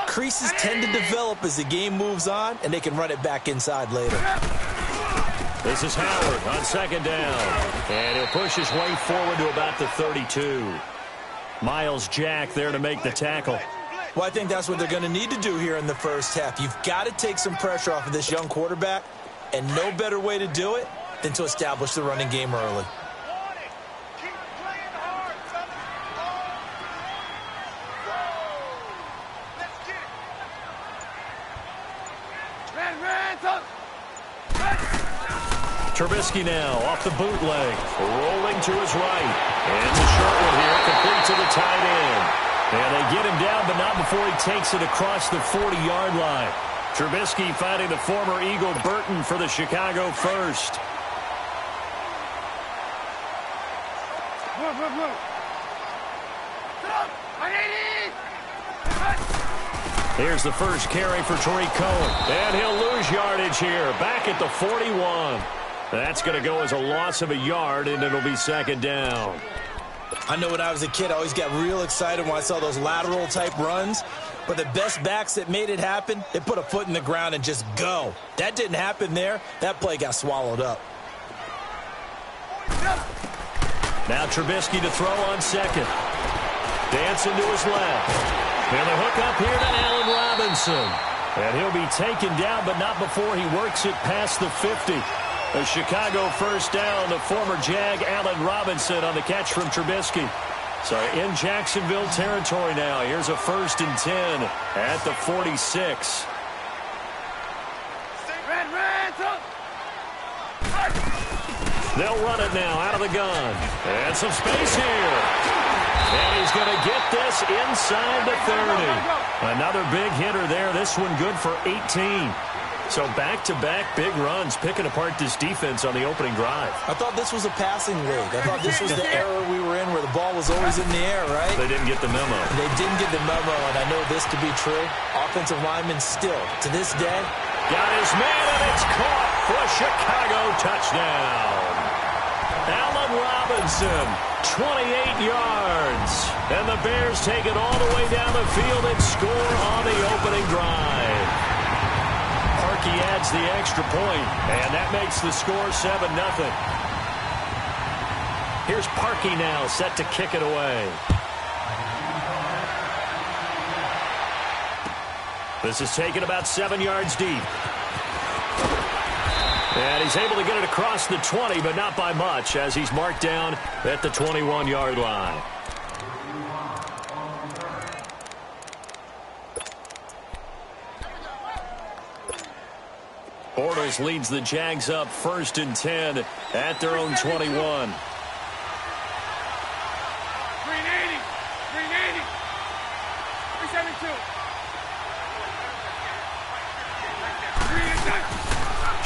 creases tend to develop as the game moves on, and they can run it back inside later. This is Howard on 2nd down. And he'll push his way forward to about the 32. Miles Jack there to make the tackle. Well, I think that's what they're going to need to do here in the first half. You've got to take some pressure off of this young quarterback, and no better way to do it than to establish the running game early. Trubisky now off the bootleg, rolling to his right. And the short one here, complete to the tight end. And they get him down, but not before he takes it across the 40-yard line. Trubisky finding the former Eagle Burton for the Chicago first. Here's the first carry for Tariq Cohen. And he'll lose yardage here, back at the 41. That's going to go as a loss of a yard, and it'll be 2nd down. I know when I was a kid, I always got real excited when I saw those lateral-type runs. But the best backs that made it happen, they put a foot in the ground and just go. That didn't happen there. That play got swallowed up. Now Trubisky to throw on 2nd. Dancing to his left. And the hook up here to Allen Robinson. And he'll be taken down, but not before he works it past the 50. A Chicago first down, the former Jag Allen Robinson on the catch from Trubisky. So in Jacksonville territory now. Here's a 1st and 10 at the 46. They'll run it now out of the gun. And some space here. And he's going to get this inside the 30. Another big hitter there. This one good for 18. So back-to-back big runs, picking apart this defense on the opening drive. I thought this was a passing league. I thought this was the era we were in where the ball was always in the air, right? They didn't get the memo. They didn't get the memo, and I know this to be true. Offensive linemen still, to this day. Got his man, and it's caught for a Chicago touchdown. Allen Robinson, 28 yards. And the Bears take it all the way down the field and score on the opening drive. He adds the extra point, and that makes the score 7-0. Here's Parkey now, set to kick it away. This is taken about 7 yards deep. And he's able to get it across the 20, but not by much, as he's marked down at the 21-yard line. Bortles leads the Jags up 1st and 10 at their own 21. 380. 380. 372.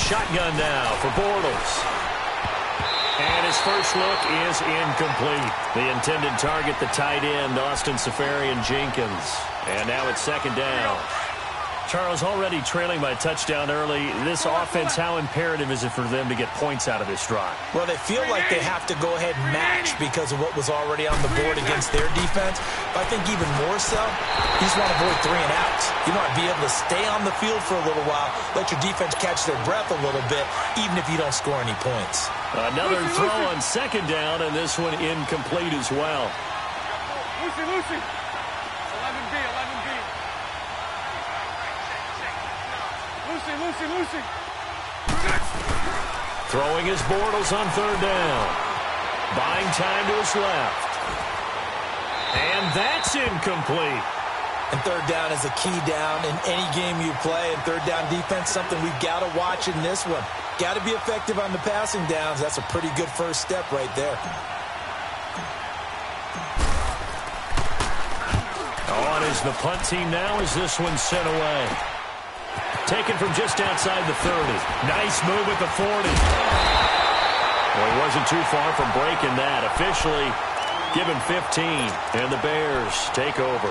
Shotgun now for Bortles. And his first look is incomplete. The intended target, the tight end, Austin Seferian-Jenkins. And now it's 2nd down. Charles, already trailing by a touchdown early. This offense, how imperative is it for them to get points out of this drive? Well, they feel like they have to go ahead and match because of what was already on the board against their defense. But I think even more so, you just want to avoid 3 and outs. You want to be able to stay on the field for a little while, let your defense catch their breath a little bit, even if you don't score any points. Another throw on 2nd down, and this one incomplete as well. Lucy. 11B. Lucy. Throwing his Bortles on 3rd down. Buying time to his left. And that's incomplete. And 3rd down is a key down in any game you play. And 3rd down defense, something we've got to watch in this one. Got to be effective on the passing downs. That's a pretty good first step right there. On is the punt team now as this one's sent away. Taken from just outside the 30. Nice move at the 40. Well, he wasn't too far from breaking that. Officially, Give him 15, and the Bears take over.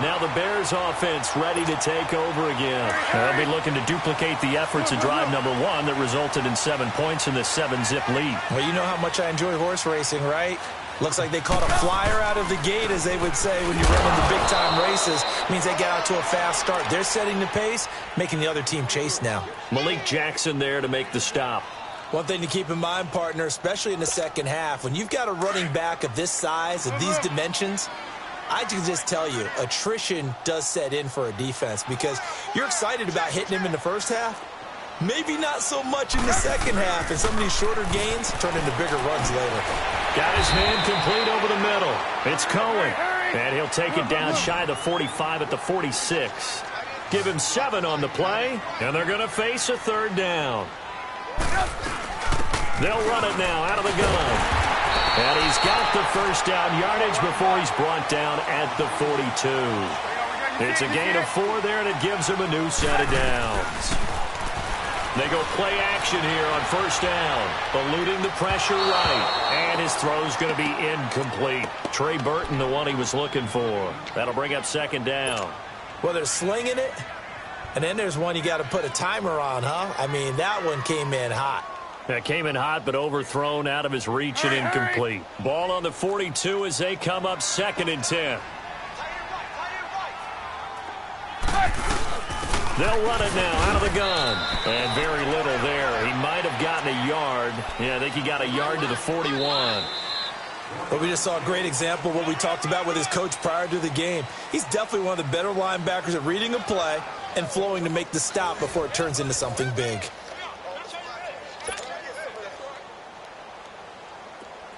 Now the Bears offense ready to take over again. They'll be looking to duplicate the efforts of drive number 1 that resulted in 7 points in the 7-zip lead. Well, you know how much I enjoy horse racing, right? Looks like they caught a flyer out of the gate, as they would say when you run in the big-time races. Means they get out to a fast start. They're setting the pace, making the other team chase now. Malik Jackson there to make the stop. One thing to keep in mind, partner, especially in the second half, when you've got a running back of this size, of these dimensions, I can just tell you, attrition does set in for a defense because you're excited about hitting him in the first half. Maybe not so much in the second half, and some of these shorter gains turn into bigger runs later. Got his man complete over the middle. It's Cohen, and he'll take it down shy of the 45 at the 46. Give him 7 on the play, and they're going to face a third down. They'll run it now out of the gun. And he's got the first down yardage before he's brought down at the 42. It's a gain of 4 there, and it gives him a new set of downs. They go play action here on first down, eluding the pressure right. And his throw's going to be incomplete. Trey Burton, the one he was looking for. That'll bring up second down. Well, they're slinging it, and then there's one you got to put a timer on, huh? I mean, that one came in hot. That came in hot, but overthrown, out of his reach, and incomplete. Ball on the 42 as they come up 2nd and 10. They'll run it now out of the gun. And very little there. He might have gotten a yard. Yeah, I think he got a yard to the 41. But we just saw a great example of what we talked about with his coach prior to the game. He's definitely one of the better linebackers at reading a play and flowing to make the stop before it turns into something big.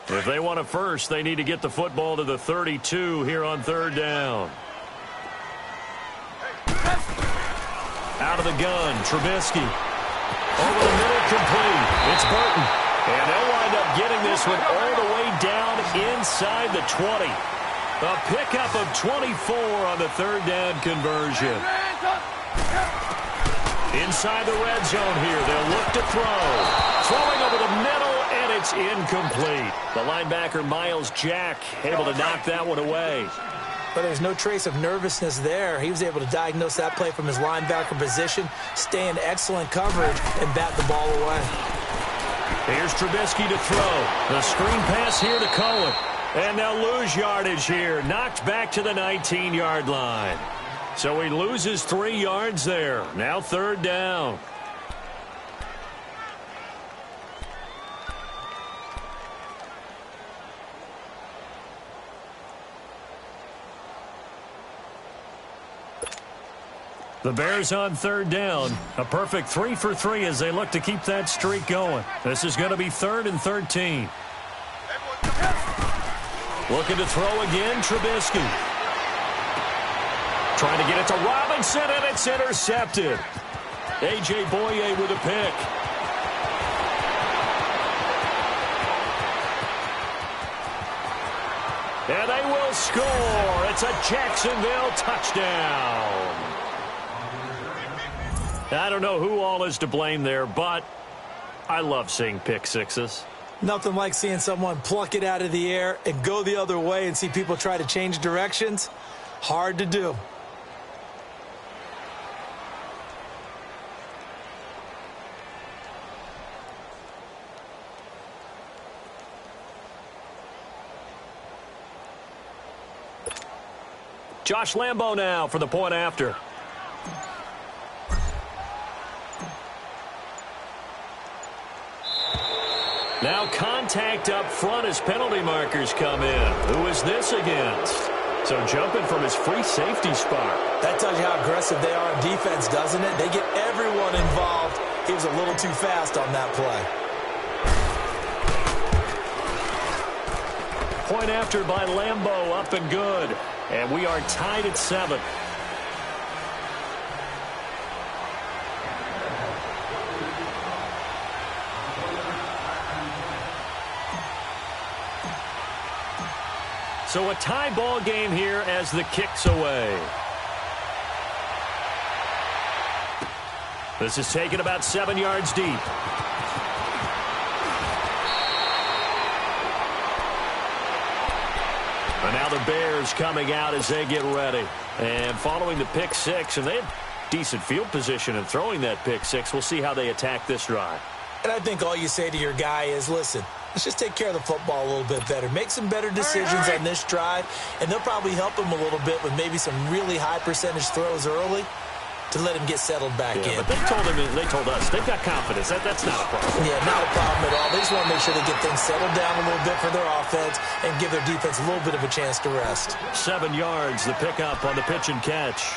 If they want a first, they need to get the football to the 32 here on third down. Out of the gun, Trubisky. Over the middle, complete. It's Burton. And they'll wind up getting this one all the way down inside the 20. A pickup of 24 on the third down conversion. Inside the red zone here, they'll look to throw. Throwing over the middle, and it's incomplete. The linebacker, Miles Jack, able to knock that one away. But there's no trace of nervousness there. He was able to diagnose that play from his linebacker position, stay in excellent coverage, and bat the ball away. Here's Trubisky to throw. The screen pass here to Cohen. And they'll lose yardage here. Knocked back to the 19-yard line. So he loses 3 yards there. Now third down. The Bears on third down. A perfect 3 for 3 as they look to keep that streak going. This is going to be 3rd and 13. Looking to throw again, Trubisky. Trying to get it to Robinson, and it's intercepted. A.J. Boye with a pick. And they will score. It's a Jacksonville touchdown. I don't know who all is to blame there, but I love seeing pick sixes. Nothing like seeing someone pluck it out of the air and go the other way and see people try to change directions. Hard to do. Josh Lambo now for the point after. Now contact up front as penalty markers come in. Who is this against? So jumping from his free safety spot. That tells you how aggressive they are on defense, doesn't it? They get everyone involved. He was a little too fast on that play. Point after by Lambo, up and good. And we are tied at 7. So a tie ball game here as the kick's away. This is taken about 7 yards deep. And now the Bears coming out as they get ready. And following the pick six, and they had decent field position in throwing that pick six. We'll see how they attack this drive. And I think all you say to your guy is, listen, let's just take care of the football a little bit better. Make some better decisions on this drive, and they'll probably help him a little bit with maybe some really high percentage throws early to let him get settled back in. But they told us they've got confidence. That's not a problem. Yeah, not a problem at all. They just want to make sure they get things settled down a little bit for their offense and give their defense a little bit of a chance to rest. 7 yards, the pickup on the pitch and catch.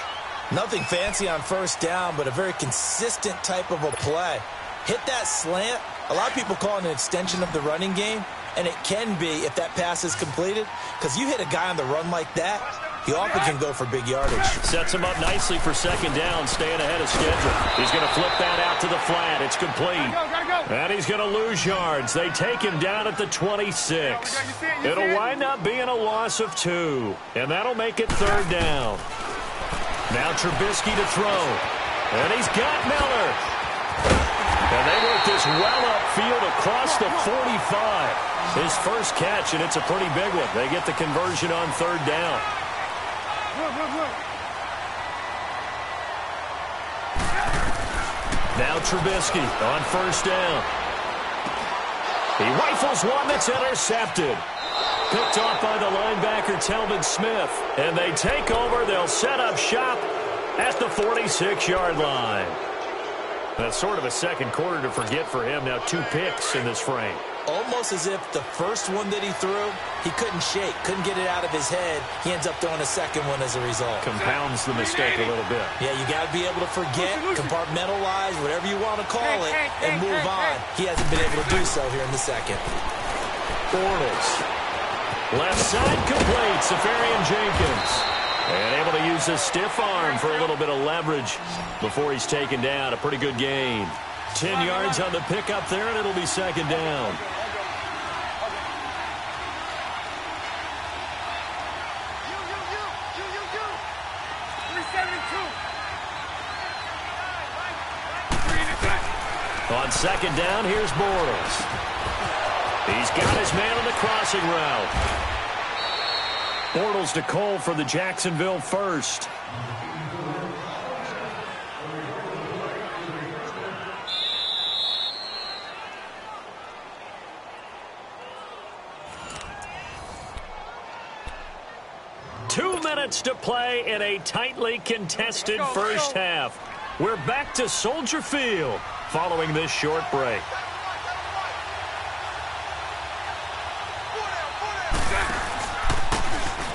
Nothing fancy on first down, but a very consistent type of a play. Hit that slant. A lot of people call it an extension of the running game, and it can be if that pass is completed, because you hit a guy on the run like that, he often can go for big yardage. Sets him up nicely for second down, staying ahead of schedule. He's going to flip that out to the flat. It's complete. And he's going to lose yards. They take him down at the 26. It'll wind up being a loss of 2, and that'll make it third down. Now Trubisky to throw, and he's got Miller. And they work this well upfield across the 45. His first catch, and it's a pretty big one. They get the conversion on third down. Now Trubisky on first down. He rifles one that's intercepted. Picked off by the linebacker, Telvin Smith. And they take over. They'll set up shop at the 46-yard line. That's sort of a second quarter to forget for him. Now 2 picks in this frame. Almost as if the first one that he threw, he couldn't shake, couldn't get it out of his head. He ends up throwing a second one as a result. Compounds the mistake a little bit. Yeah, you got to be able to forget, compartmentalize, whatever you want to call it, and move on. He hasn't been able to do so here in the second. Bortles. Left side complete. Safarian Jenkins. And able to use his stiff arm for a little bit of leverage before he's taken down. A pretty good gain. 10 yards on the pickup there, and it'll be second down. On second down, here's Bortles. He's got his man on the crossing route. Bortles to Cole for the Jacksonville first. To play in a tightly contested first half. We're back to Soldier Field following this short break.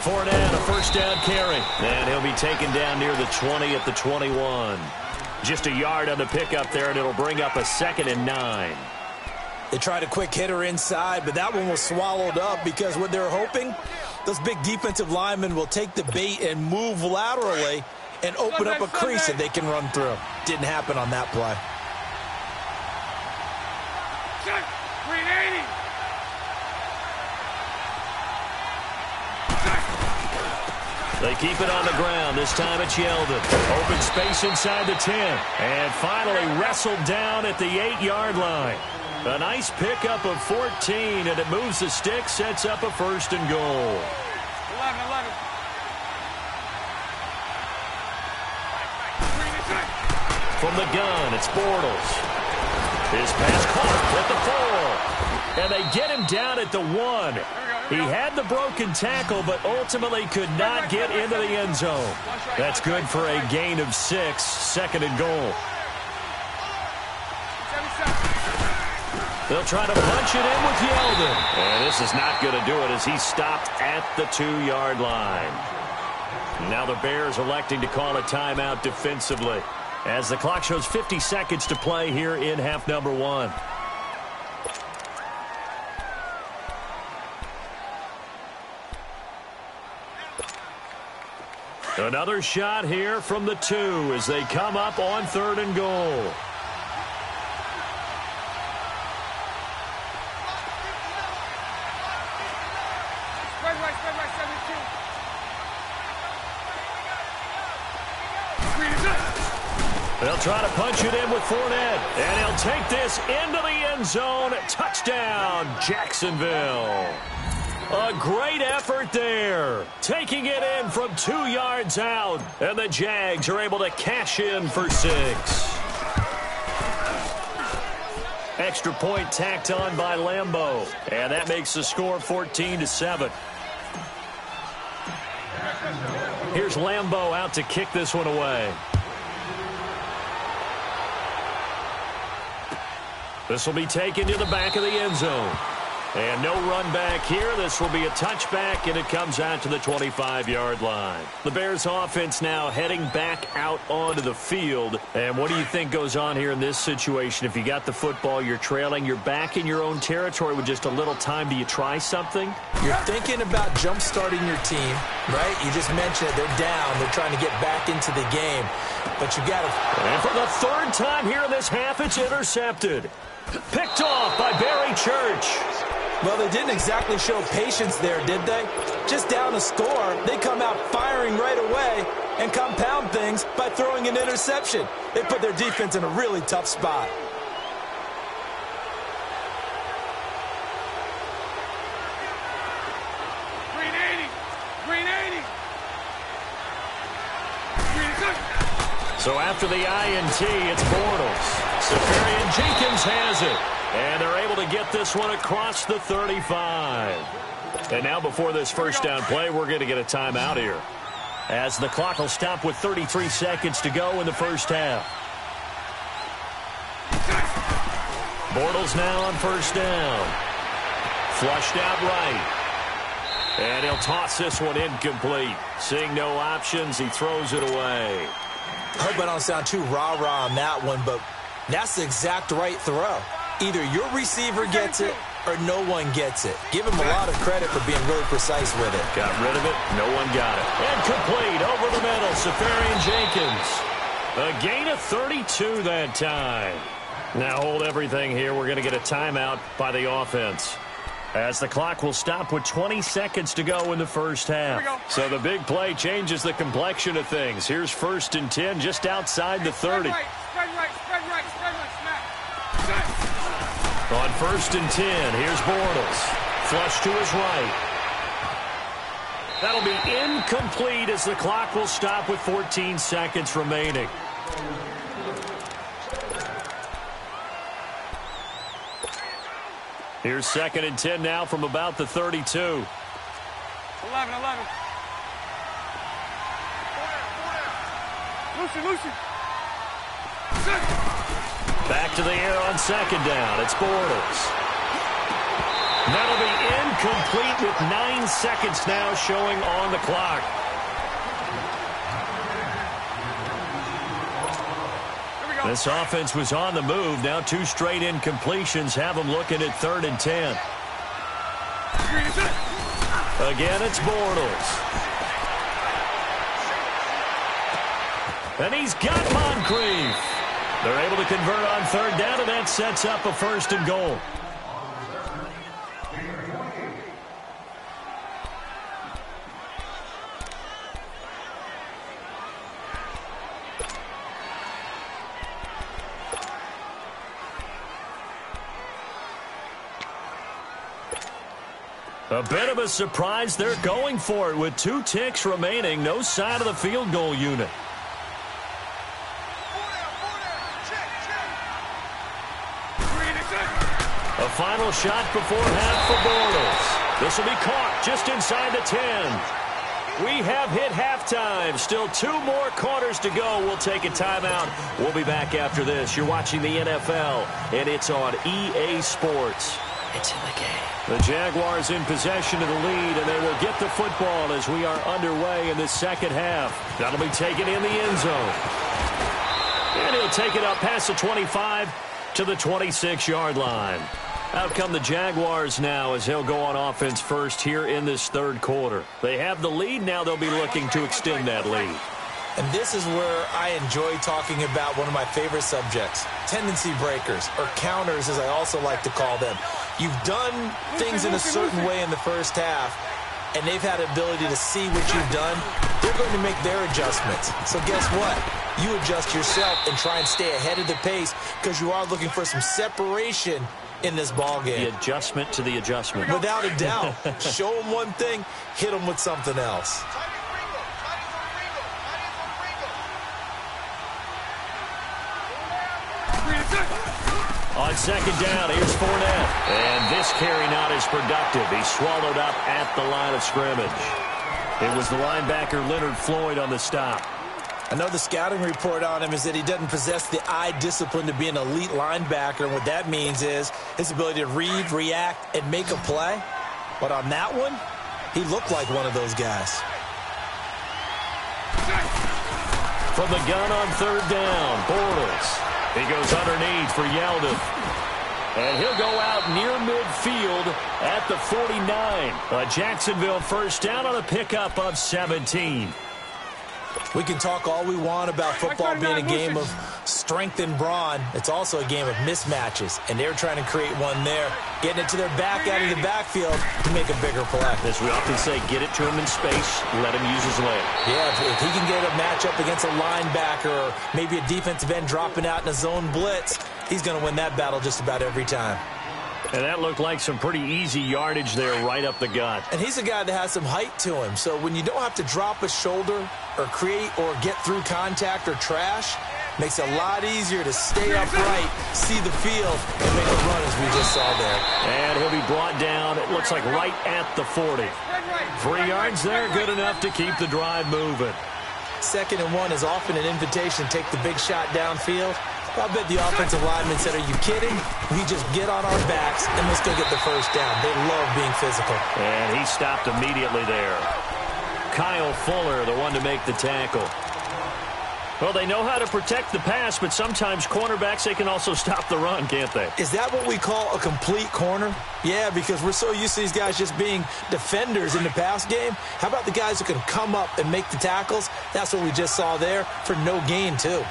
Fournette, a first down carry. And he'll be taken down near the 20 at the 21. Just a yard on the pickup there, and it'll bring up a 2nd and 9. They tried a quick hitter inside, but that one was swallowed up because what they're hoping, those big defensive linemen will take the bait and move laterally and open up a crease that they can run through. Didn't happen on that play. They keep it on the ground. This time it's Yeldon. Open space inside the 10. And finally wrestled down at the 8-yard line. A nice pickup of 14, and it moves the stick, sets up a 1st and goal. 11. From the gun, it's Bortles. His pass caught at the 4. And they get him down at the 1. He had the broken tackle, but ultimately could not get into the end zone. That's good for a gain of 6, 2nd and goal. They'll try to punch it in with Yeldon. And this is not going to do it as he stopped at the 2-yard line. Now the Bears electing to call a timeout defensively as the clock shows 50 seconds to play here in half number 1. Another shot here from the 2 as they come up on 3rd and goal. They'll try to punch it in with Fournette, and he'll take this into the end zone. Touchdown, Jacksonville. A great effort there. Taking it in from 2 yards out. And the Jags are able to cash in for 6. Extra point tacked on by Lambeau. And that makes the score 14-7. Here's Lambeau out to kick this one away. This will be taken to the back of the end zone. And no run back here. This will be a touchback, and it comes out to the 25-yard line. The Bears offense now heading back out onto the field. And what do you think goes on here in this situation? If you got the football, you're trailing, you're back in your own territory with just a little time. Do you try something? You're thinking about jump-starting your team, right? You just mentioned it. They're down. They're trying to get back into the game. But you got to... And for the third time here in this half, it's intercepted. Picked off by Barry Church. Well, they didn't exactly show patience there, did they? Just down a score, they come out firing right away and compound things by throwing an interception. They put their defense in a really tough spot. Green 80. Green 80. So after the INT, it's Bortles. Safarian Jenkins has it. And they're able to get this one across the 35. And now before this first down play, we're going to get a timeout here, as the clock will stop with 33 seconds to go in the first half. Bortles now on first down. Flushed out right. And he'll toss this one incomplete. Seeing no options, he throws it away. I hope I don't sound too rah-rah on that one, but that's the exact right throw. Either your receiver gets it or no one gets it. Give him a lot of credit for being really precise with it. Got rid of it. No one got it. And complete over the middle. Safarian Jenkins. A gain of 32 that time. Now hold everything here. We're going to get a timeout by the offense, as the clock will stop with 20 seconds to go in the first half. So the big play changes the complexion of things. Here's 1st and 10 just outside the 30. Spread right, smack. On 1st and 10, here's Bortles. Flush to his right. That'll be incomplete as the clock will stop with 14 seconds remaining. Here's 2nd and 10 now from about the 32. 11. Lucy. Back to the air on 2nd down. It's Bortles. That'll be incomplete with 9 seconds now showing on the clock. This offense was on the move. Now 2 straight incompletions have them looking at 3rd and 10. Again, it's Bortles. And he's got Moncrief. They're able to convert on 3rd down, and that sets up a 1st and goal. A bit of a surprise. They're going for it with 2 ticks remaining. No sign of the field goal unit. A final shot before half for Bortles. This will be caught just inside the 10. We have hit halftime. Still 2 more quarters to go. We'll take a timeout. We'll be back after this. You're watching the NFL, and it's on EA Sports. It's in the game. The Jaguars in possession of the lead, and they will get the football as we are underway in the second half. That'll be taken in the end zone. And he'll take it up past the 25 to the 26-yard line. Out come the Jaguars now as they'll go on offense first here in this 3rd quarter. They have the lead. Now they'll be looking to extend that lead. And this is where I enjoy talking about one of my favorite subjects, tendency breakers, or counters as I also like to call them. You've done things in a certain way in the first half, and they've had the ability to see what you've done. They're going to make their adjustments. So guess what? You adjust yourself and try and stay ahead of the pace because you are looking for some separation in this ball game. The adjustment to the adjustment. Without a doubt. Show them one thing, hit them with something else. On second down, here's Fournette. And this carry not as productive. He's swallowed up at the line of scrimmage. It was the linebacker Leonard Floyd on the stop. I know the scouting report on him is that he doesn't possess the eye discipline to be an elite linebacker. And what that means is his ability to read, react, and make a play. But on that one, he looked like one of those guys. From the gun on third down, Bortles. He goes underneath for Yeldon. And he'll go out near midfield at the 49. A Jacksonville first down on a pickup of 17. We can talk all we want about football being a game of strength and brawn. It's also a game of mismatches, and they're trying to create one there, getting it to their back out of the backfield to make a bigger play. As we often say, get it to him in space, let him use his leg. Yeah, if he can get a matchup against a linebacker or maybe a defensive end dropping out in a zone blitz, he's going to win that battle just about every time. And that looked like some pretty easy yardage there right up the gut. And he's a guy that has some height to him. So when you don't have to drop a shoulder or create or get through contact or trash, makes it a lot easier to stay upright, see the field, and make a run as we just saw there. And he'll be brought down, it looks like right at the 40. 3 yards there, good enough to keep the drive moving. 2nd and 1 is often an invitation to take the big shot downfield. I bet the offensive lineman said, are you kidding? We just get on our backs and let's go get the first down. They love being physical. And he stopped immediately there. Kyle Fuller, the one to make the tackle. Well, they know how to protect the pass, but sometimes cornerbacks, they can also stop the run, can't they? Is that what we call a complete corner? Yeah, because we're so used to these guys just being defenders in the pass game. How about the guys who can come up and make the tackles? That's what we just saw there for no gain, too.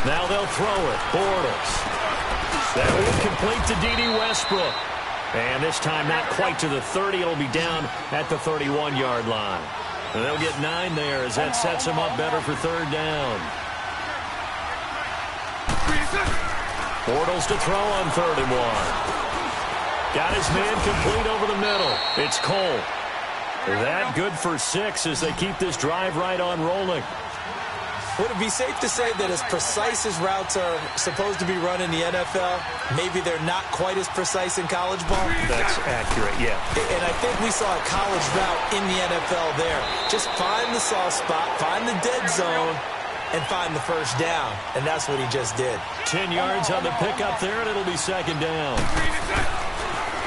Now they'll throw it. Bortles. That will complete to D.D. Westbrook. And this time not quite to the 30. It'll be down at the 31-yard line. And they'll get 9 there as that sets them up better for third down. Bortles to throw on 3rd and 1. Got his man complete over the middle. It's Cole. That good for 6 as they keep this drive right on rolling. Would it be safe to say that as precise as routes are supposed to be run in the NFL, maybe they're not quite as precise in college ball? That's accurate, yeah. And I think we saw a college route in the NFL there. Just find the soft spot, find the dead zone, and find the first down. And that's what he just did. 10 yards on the pickup there, and it'll be 2nd down.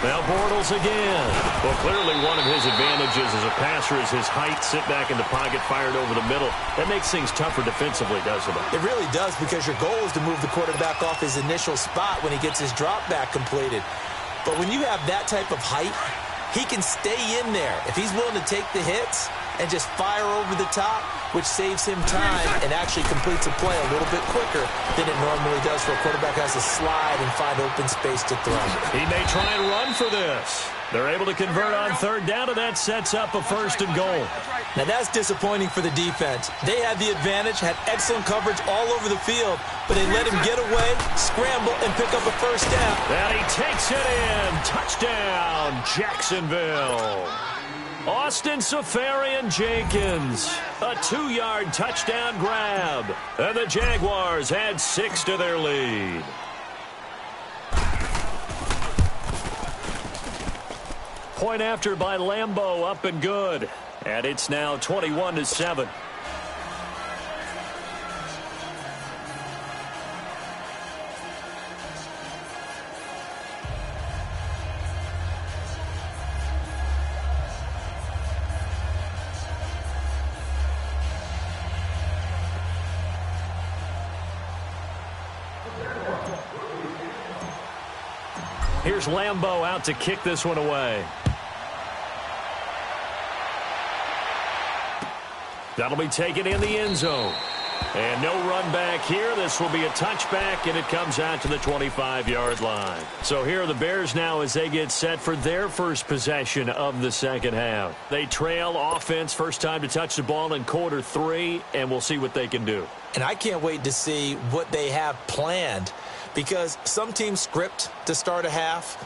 Now Bortles again. Well, clearly one of his advantages as a passer is his height, sit back in the pocket, fired over the middle. That makes things tougher defensively, doesn't it? It really does, because your goal is to move the quarterback off his initial spot when he gets his drop back completed. But when you have that type of height, he can stay in there. If he's willing to take the hits and just fire over the top, which saves him time and actually completes a play a little bit quicker than it normally does for a quarterback who has to slide and find open space to throw. He may try and run for this. They're able to convert on 3rd down, and that sets up a 1st and goal. Now that's disappointing for the defense. They had the advantage, had excellent coverage all over the field, but they let him get away, scramble, and pick up a 1st down. And he takes it in. Touchdown, Jacksonville. Austin Seferian-Jenkins, a 2-yard touchdown grab. And the Jaguars add 6 to their lead. Point after by Lambeau, up and good. And it's now 21-7. Here's Lambeau out to kick this one away. That'll be taken in the end zone. And no run back here. This will be a touchback, and it comes out to the 25-yard line. So here are the Bears now as they get set for their first possession of the second half. They trail offense, first time to touch the ball in quarter 3, and we'll see what they can do. And I can't wait to see what they have planned because some teams script to start a half.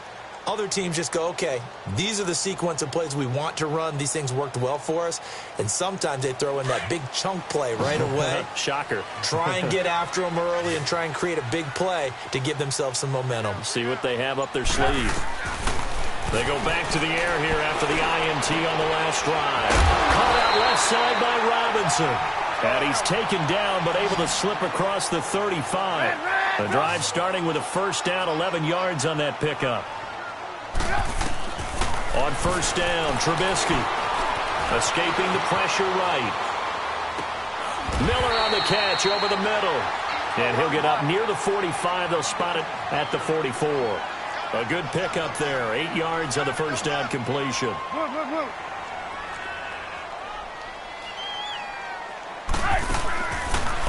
Other teams just go, okay, these are the sequence of plays we want to run. These things worked well for us. And sometimes they throw in that big chunk play right away. Shocker. Try and get after them early and try and create a big play to give themselves some momentum. See what they have up their sleeve. They go back to the air here after the INT on the last drive. Caught out left side by Robinson. And he's taken down but able to slip across the 35. The drive starting with a first down, 11 yards on that pickup. On first down, Trubisky escaping the pressure right. Miller on the catch over the middle. And he'll get up near the 45. They'll spot it at the 44. A good pickup there. 8 yards on the first down completion.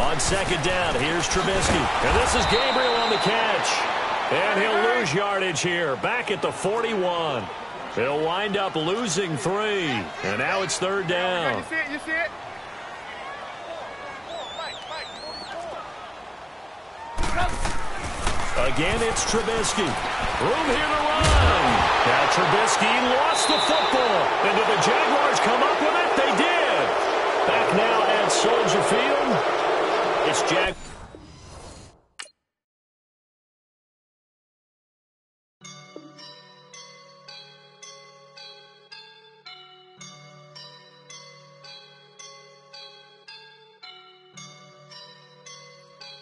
On second down, here's Trubisky. And this is Gabriel on the catch. And he'll lose yardage here. Back at the 41. He'll wind up losing 3. And now it's third down. You see it? You see it? Again, it's Trubisky. Room here to run. Now Trubisky lost the football. And did the Jaguars come up with it? They did. Back now at Soldier Field. It's Jack.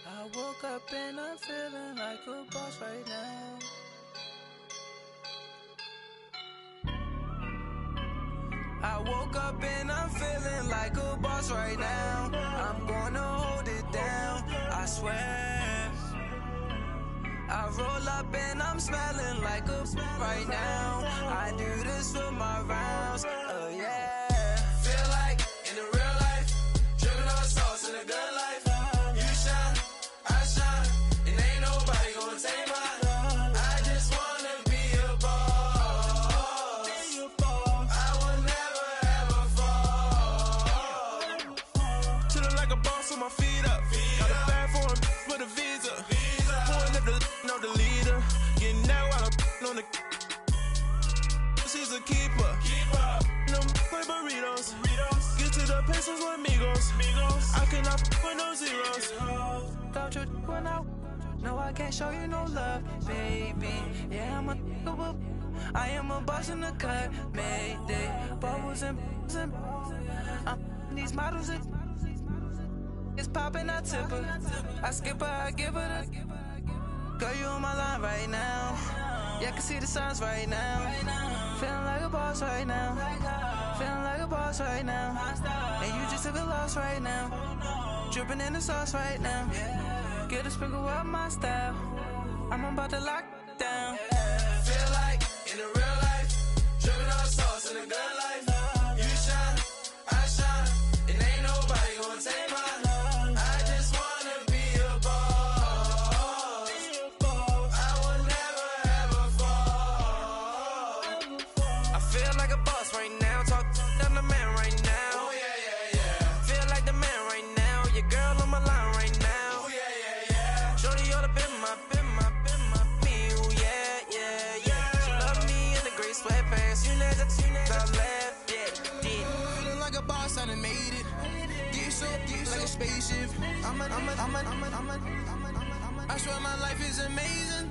I woke up and I'm feeling like a boss right now. I woke up and I'm feeling like a boss right now. I'm gonna hold it down, I swear. I roll up and I'm smelling like a right now. I do this for my rounds, oh yeah. Feel like in the real life, dripping on sauce in the good life. You shine, I shine, and ain't nobody gonna take mine. I just wanna be a boss. I will never ever fall. Chillin' like a boss with my feet up. Got a bag for him with a visa. Pulling up the know the leader. Getting that while I'm on the. She's a keeper. No play burritos. Get to the pesos with amigos. I cannot with no zeros. Don't you when no, I can't show you no love, baby. Yeah, I am a boss in the cut, Mayday. Bubbles and these models it's popping, I tip her. I skip her, I give her the. Girl, you on my line right now. Yeah, I can see the signs right now. Feeling like a boss right now. Feeling like a boss right now. And you just took a loss right now. Dripping in the sauce right now. Get a sprinkle up my style. I'm about to lock down. Feel like in the real life, dripping on sauce in the good life. You shine, I shine, and ain't nobody gonna take mine. I just wanna be a boss. I will never ever fall. I feel like a boss right now. Talk to the man right now. Oh yeah, yeah, yeah. Feel like the man right now. Your girl on my line right now. Oh yeah, yeah, yeah. Shorty ought to be my me. Oh yeah, yeah, yeah. She love me in the gray sweatpants. You never left, yeah, did. Feeling like a boss, I done made it. Get so like a spaceship. I swear my life is amazing.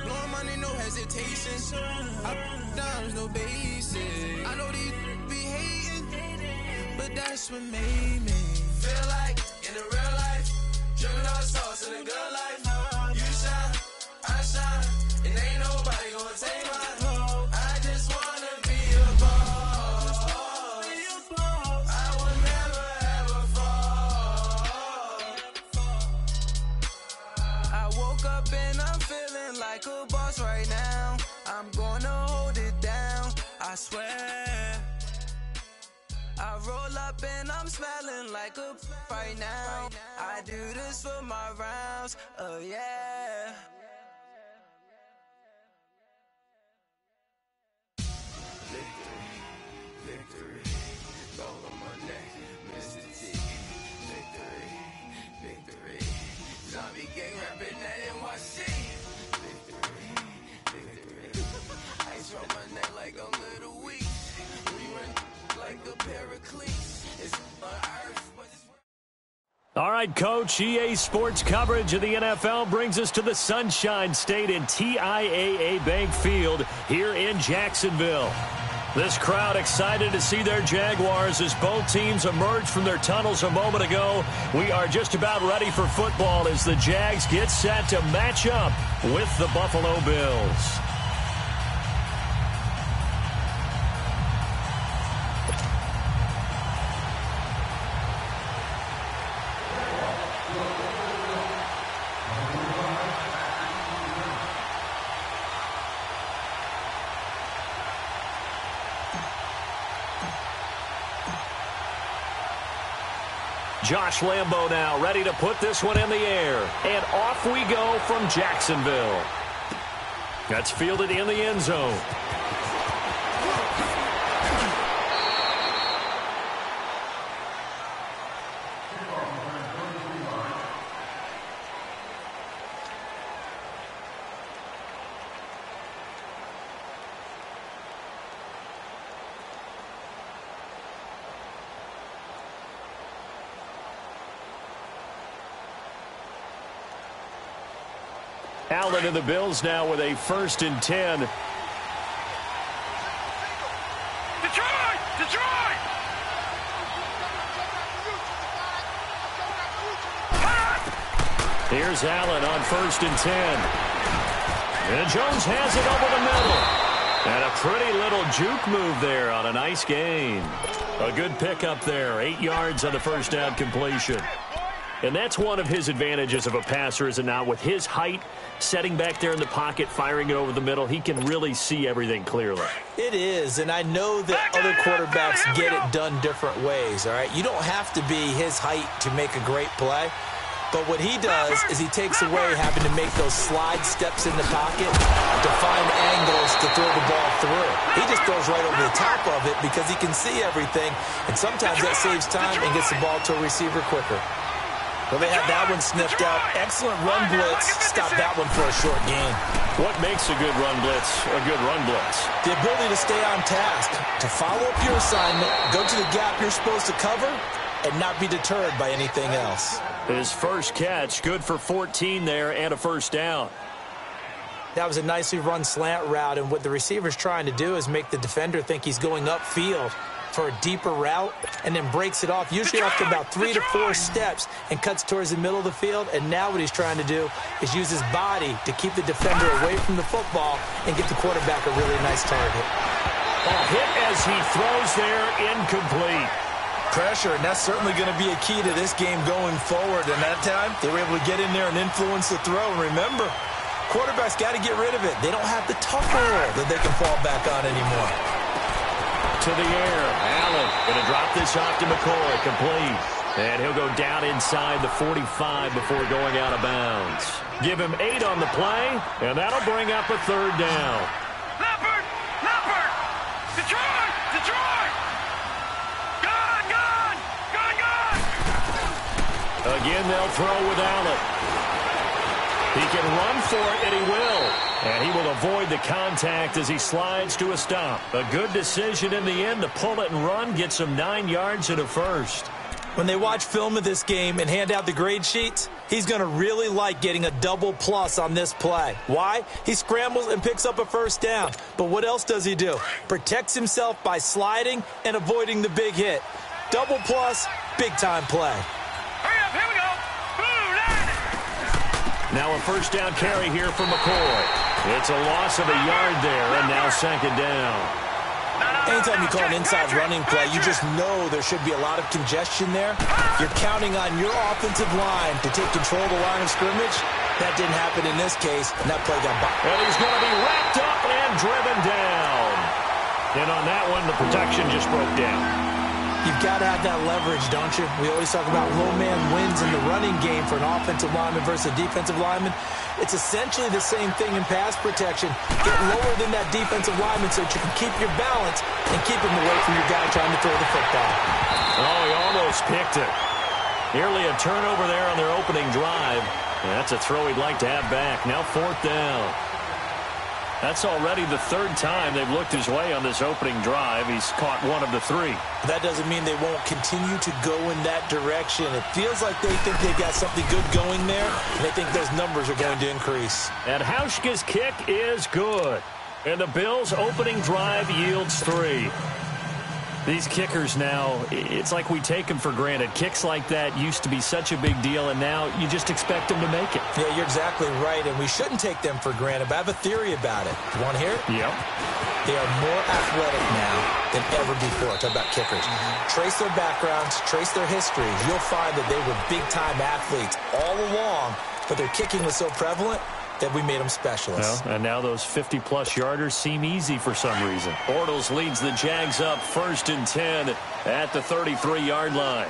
Blowing money, no hesitation. Dimes, no basic. I know these be hating, but that's what made me feel like in the real life, dripping on sauce in the good life. You shine, I shine, and ain't nobody gonna take mine. I just wanna be a boss. I will never ever fall. I woke up and I'm feeling like a boss right now. I'm gonna hold it down, I swear. I roll up and I'm smelling like a right now. I do this for my rounds, oh yeah. Victory, gold on my neck, Mr. T. Victory. Zombie gang rapping at NYC. All right, Coach, EA Sports coverage of the NFL brings us to the Sunshine State in TIAA Bank Field here in Jacksonville. This crowd excited to see their Jaguars as both teams emerge from their tunnels a moment ago. We are just about ready for football as the Jags get set to match up with the Buffalo Bills. Josh Lambo now ready to put this one in the air. And off we go from Jacksonville. That's fielded in the end zone. Allen and the Bills now with a 1st and 10. Detroit! Detroit! Here's Allen on 1st and 10. And Jones has it over the middle. And a pretty little juke move there on a nice gain. A good pickup there. 8 yards on the first down completion. And that's one of his advantages of a passer, is it not? With his height, setting back there in the pocket, firing it over the middle, he can really see everything clearly. It is, and I know that other quarterbacks get it done different ways, all right? You don't have to be his height to make a great play. But what he does is he takes away having to make those slide steps in the pocket to find angles to throw the ball through. He just throws right over the top of it because he can see everything, and sometimes that saves time and gets the ball to a receiver quicker. Well, they had that one sniffed out. Excellent run blitz. Stop that one for a short gain. What makes a good run blitz a good run blitz? The ability to stay on task, to follow up your assignment, go to the gap you're supposed to cover, and not be deterred by anything else. His first catch, good for 14 there and a first down. That was a nicely run slant route, and what the receiver's trying to do is make the defender think he's going upfield for a deeper route, and then breaks it off, usually after about 3 to 4 steps, and cuts towards the middle of the field. And now what he's trying to do is use his body to keep the defender away from the football and get the quarterback a really nice target. A hit as he throws there, incomplete. Pressure, and that's certainly going to be a key to this game going forward. And that time, they were able to get in there and influence the throw. And remember, quarterbacks got to get rid of it. They don't have the tough roll that they can fall back on anymore. To the air. Allen going to drop this off to McCoy. Complete. And he'll go down inside the 45 before going out of bounds. Give him 8 on the play, and that'll bring up a 3rd down. Leopard! Leopard! Detroit! Detroit! Gone! Gone! Gone! Gone! Again, they'll throw with Allen. He can run for it, and he will. And he will avoid the contact as he slides to a stop. A good decision in the end to pull it and run, gets him 9 yards and a first. When they watch film of this game and hand out the grade sheets, he's going to really like getting a double plus on this play. Why? He scrambles and picks up a first down. But what else does he do? Protects himself by sliding and avoiding the big hit. Double plus, big-time play. Hurry up, here we go! Now a first down carry here for McCoy. It's a loss of a yard there, and now 2nd down. Anytime you call an inside running play, you just know there should be a lot of congestion there. You're counting on your offensive line to take control of the line of scrimmage. That didn't happen in this case, and that play got by. And he's going to be wrapped up and driven down. And on that one, the protection just broke down. You've got to have that leverage, don't you? We always talk about low man wins in the running game for an offensive lineman versus a defensive lineman. It's essentially the same thing in pass protection. Get lower than that defensive lineman so that you can keep your balance and keep him away from your guy trying to throw the football. Oh, he almost picked it. Nearly a turnover there on their opening drive. And that's a throw he'd like to have back. Now 4th down. That's already the third time they've looked his way on this opening drive. He's caught one of the three. That doesn't mean they won't continue to go in that direction. It feels like they think they've got something good going there, and they think those numbers are going to increase. And Hauschka's kick is good. And the Bills' opening drive yields 3. These kickers now, it's like we take them for granted. Kicks like that used to be such a big deal, and now you just expect them to make it. Yeah, you're exactly right, and we shouldn't take them for granted, but I have a theory about it. You want to hear it? Yep. They are more athletic now than ever before. Talk about kickers. Trace their backgrounds, trace their history. You'll find that they were big-time athletes all along, but their kicking was so prevalent that we made them specialists. Well, and now those 50-plus yarders seem easy for some reason. Bortles leads the Jags up 1st and 10 at the 33-yard line.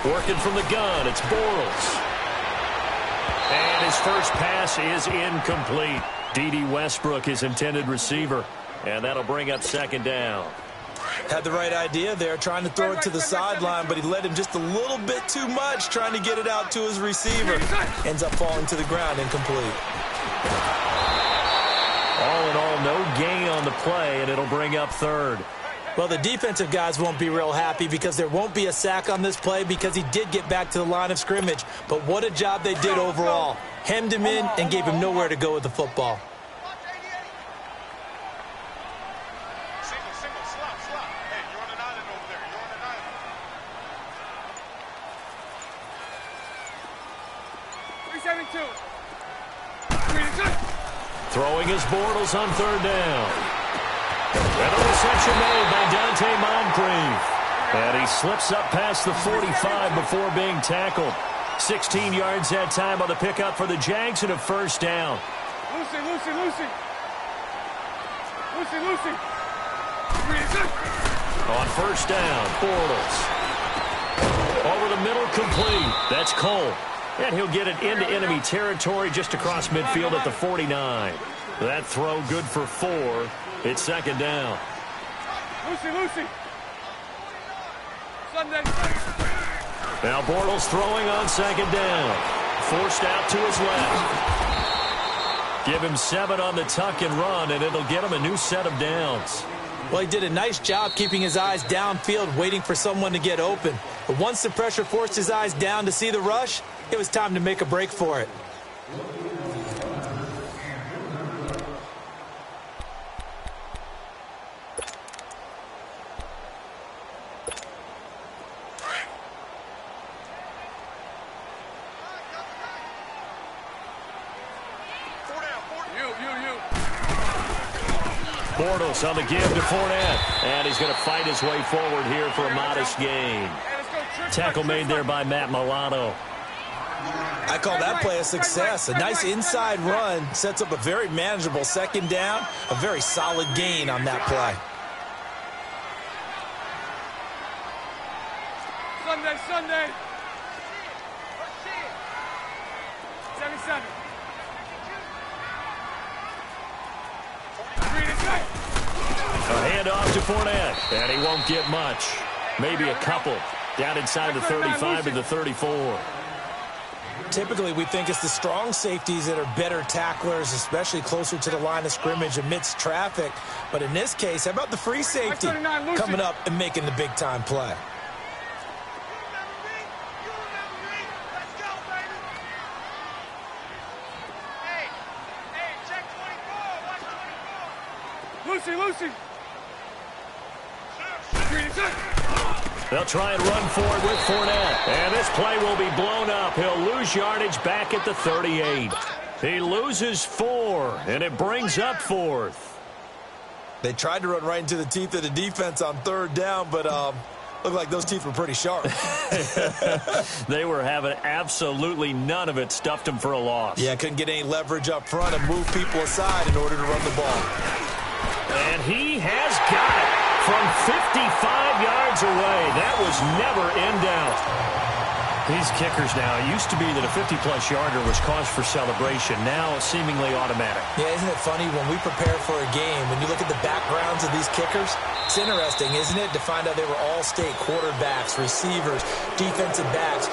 Working from the gun, it's Bortles. And his first pass is incomplete. D.D. Westbrook, his intended receiver. And that'll bring up 2nd down. Had the right idea there, trying to throw it to the sideline, but he led him just a little bit too much, trying to get it out to his receiver. Ends up falling to the ground, incomplete. All in all, no gain on the play, and it'll bring up 3rd. Well, the defensive guys won't be real happy because there won't be a sack on this play because he did get back to the line of scrimmage. But what a job they did overall. Hemmed him in and gave him nowhere to go with the football. Throwing his Bortles on 3rd down. And a reception made by Dante Moncrief. And he slips up past the 45 before being tackled. 16 yards that time on the pickup for the Jags and a 1st down. Lucy. On 1st down, Bortles. Over the middle, complete. That's Cole. And he'll get it into enemy territory just across midfield at the 49. That throw good for 4. It's 2nd down. Lucy. Sunday. Now Bortles throwing on 2nd down. Forced out to his left. Give him 7 on the tuck and run, and it'll get him a new set of downs. Well, he did a nice job keeping his eyes downfield, waiting for someone to get open. But once the pressure forced his eyes down to see the rush, it was time to make a break for it. Bortles on the give to Fournette. And he's going to fight his way forward here for a modest gain. Tackle made there by Matt Milano. I call that play a success. A nice inside run sets up a very manageable 2nd down. A very solid gain on that play. Sunday. 77. A handoff to Fournette, and he won't get much. Maybe a couple. Down inside the 35 to the 34. Typically, we think it's the strong safeties that are better tacklers, especially closer to the line of scrimmage amidst traffic. But in this case, how about the free safety coming up and making the big-time play? Lucy. They'll try and run for it with Fournette. And this play will be blown up. He'll lose yardage back at the 38. He loses 4, and it brings up 4th. They tried to run right into the teeth of the defense on 3rd down, but looked like those teeth were pretty sharp. They were having absolutely none of it. Stuffed them for a loss. Yeah, couldn't get any leverage up front and move people aside in order to run the ball. And he has got it from 55 yards away. That was never in doubt. These kickers now, it used to be that a 50-plus yarder was cause for celebration. Now, seemingly automatic. Yeah, isn't it funny? When we prepare for a game, when you look at the backgrounds of these kickers, it's interesting, isn't it, to find out they were all-state quarterbacks, receivers, defensive backs,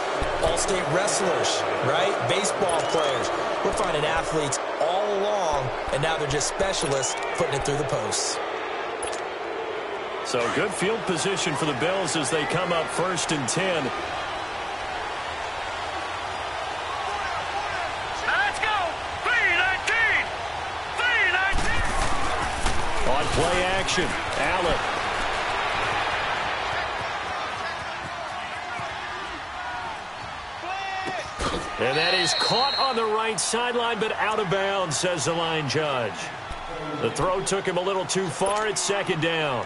all-state wrestlers, right? Baseball players. We're finding athletes all along, and now they're just specialists putting it through the posts. So good field position for the Bills as they come up 1st and 10. Play action. Allen. And that is caught on the right sideline, but out of bounds, says the line judge. The throw took him a little too far. It's 2nd down.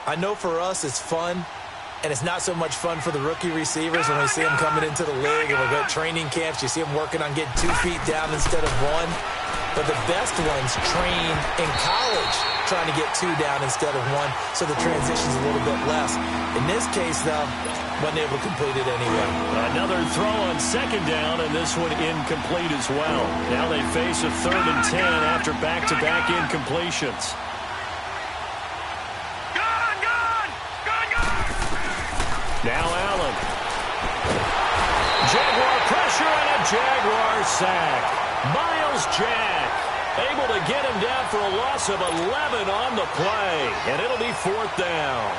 I know for us it's fun, and it's not so much fun for the rookie receivers when we see them coming into the league and we go to training camps. You see them working on getting 2 feet down instead of 1. But the best ones train in college trying to get 2 down instead of 1, so the transition's a little bit less. In this case, though, wasn't able to complete it anyway. Another throw on 2nd down, and this one incomplete as well. Now they face a 3rd and 10 after back-to-back incompletions. Now Allen. Jaguar pressure and a Jaguar sack. Miles Jack able to get him down for a loss of 11 on the play, and it'll be 4th down.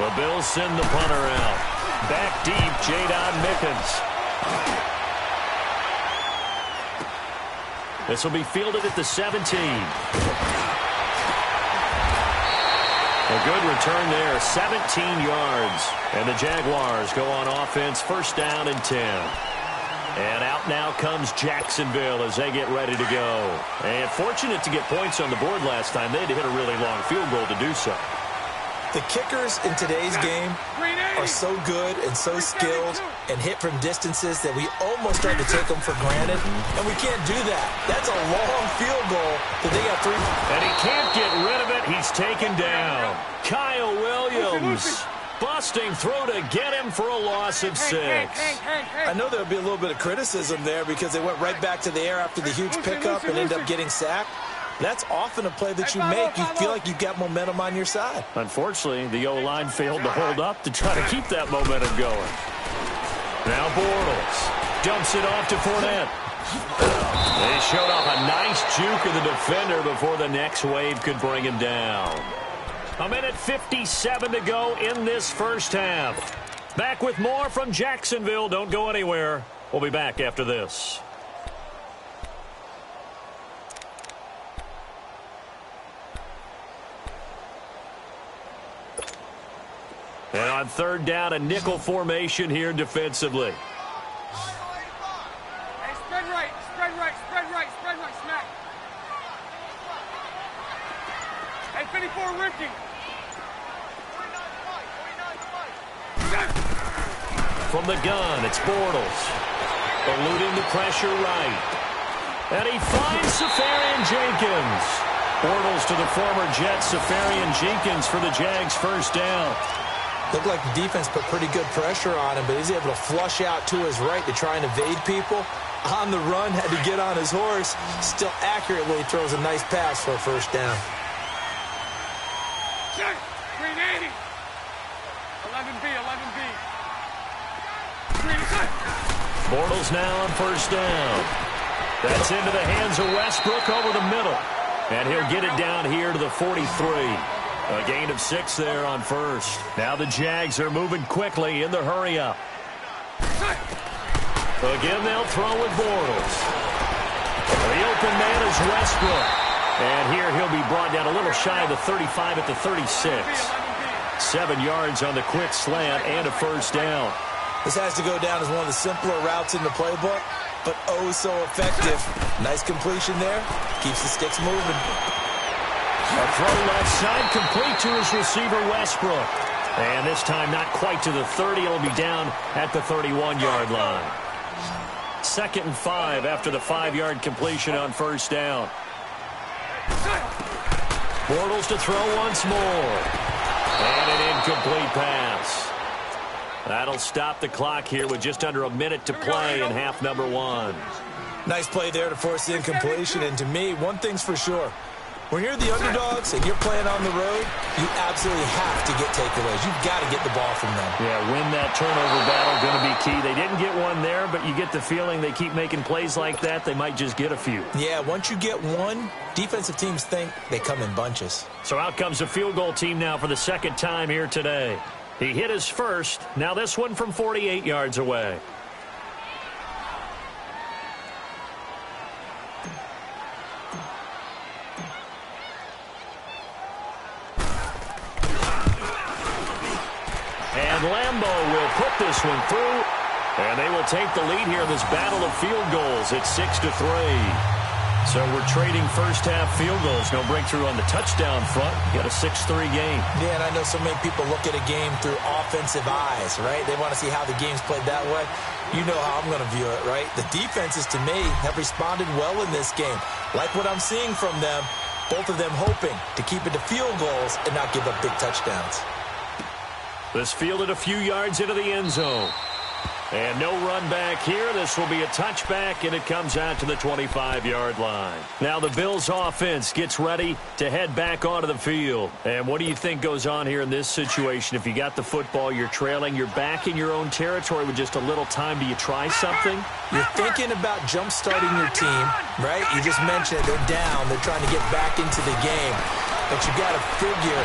The Bills send the punter out. Back deep, Jadon Mickens. This will be fielded at the 17. A good return there, 17 yards. And the Jaguars go on offense, 1st down and 10. And out now comes Jacksonville as they get ready to go. And fortunate to get points on the board last time. They had to hit a really long field goal to do so. The kickers in today's game are so good and so skilled and hit from distances that we almost start to take them for granted. And we can't do that. That's a long field goal that they got 3. And he can't get rid of it. He's taken down. Kyle Williams busting through to get him for a loss of 6. I know there'll be a little bit of criticism there because they went right back to the air after the huge pickup and ended up getting sacked. That's often a play that you make. You feel like you've got momentum on your side. Unfortunately, the O-line failed to hold up to try to keep that momentum going. Now Bortles dumps it off to Fournette. They showed off a nice juke of the defender before the next wave could bring him down. 1:57 to go in this 1st half. Back with more from Jacksonville. Don't go anywhere. We'll be back after this. And on 3rd down, a nickel formation here defensively. Hey, spread right, spread right, spread right, spread right, smack. Hey, 54 Ricky. From the gun, it's Bortles. Eluding the pressure right. And he finds Safarian Jenkins. Bortles to the former Jet, Safarian Jenkins for the Jags' 1st down. Looked like the defense put pretty good pressure on him, but he's able to flush out to his right to try and evade people. On the run, had to get on his horse. Still accurately throws a nice pass for a 1st down. Check. Green 80. 11B, 11B. Green set. Bortles now on 1st down. That's into the hands of Westbrook over the middle. And he'll get it down here to the 43. A gain of 6 there on 1st. Now the Jags are moving quickly in the hurry-up. Again, they'll throw with Bortles. The open man is Westbrook. And here he'll be brought down a little shy of the 35 at the 36. 7 yards on the quick slant and a 1st down. This has to go down as one of the simpler routes in the playbook, but oh so effective. Nice completion there. Keeps the sticks moving. A throw left side complete to his receiver, Westbrook. And this time not quite to the 30. It'll be down at the 31-yard line. 2nd and 5 after the 5-yard completion on 1st down. Bortles to throw once more. And an incomplete pass. That'll stop the clock here with just under a minute to play in half number 1. Nice play there to force the incompletion. And to me, one thing's for sure. When you're the underdogs and you're playing on the road, you absolutely have to get takeaways. You've got to get the ball from them. Yeah, win that turnover battle, going to be key. They didn't get one there, but you get the feeling they keep making plays like that, they might just get a few. Yeah, once you get one, defensive teams think they come in bunches. So out comes a field goal team now for the second time here today. He hit his first. Now this one from 48 yards away. And Lambo will put this one through, and they will take the lead here in this battle of field goals. It's 6-3. So we're trading first-half field goals. No breakthrough on the touchdown front. You got a 6-3 game. Yeah, and I know so many people look at a game through offensive eyes, right? They want to see how the game's played that way. You know how I'm going to view it, right? The defenses, to me, have responded well in this game. Like what I'm seeing from them, both of them hoping to keep it to field goals and not give up big touchdowns. This fielded a few yards into the end zone. And no run back here. This will be a touchback, and it comes out to the 25-yard line. Now the Bills offense gets ready to head back onto the field. And what do you think goes on here in this situation? If you got the football, you're trailing, you're back in your own territory with just a little time. Do you try something? You're thinking about jump-starting your team, right? You just mentioned it. They're down. They're trying to get back into the game. But you got to figure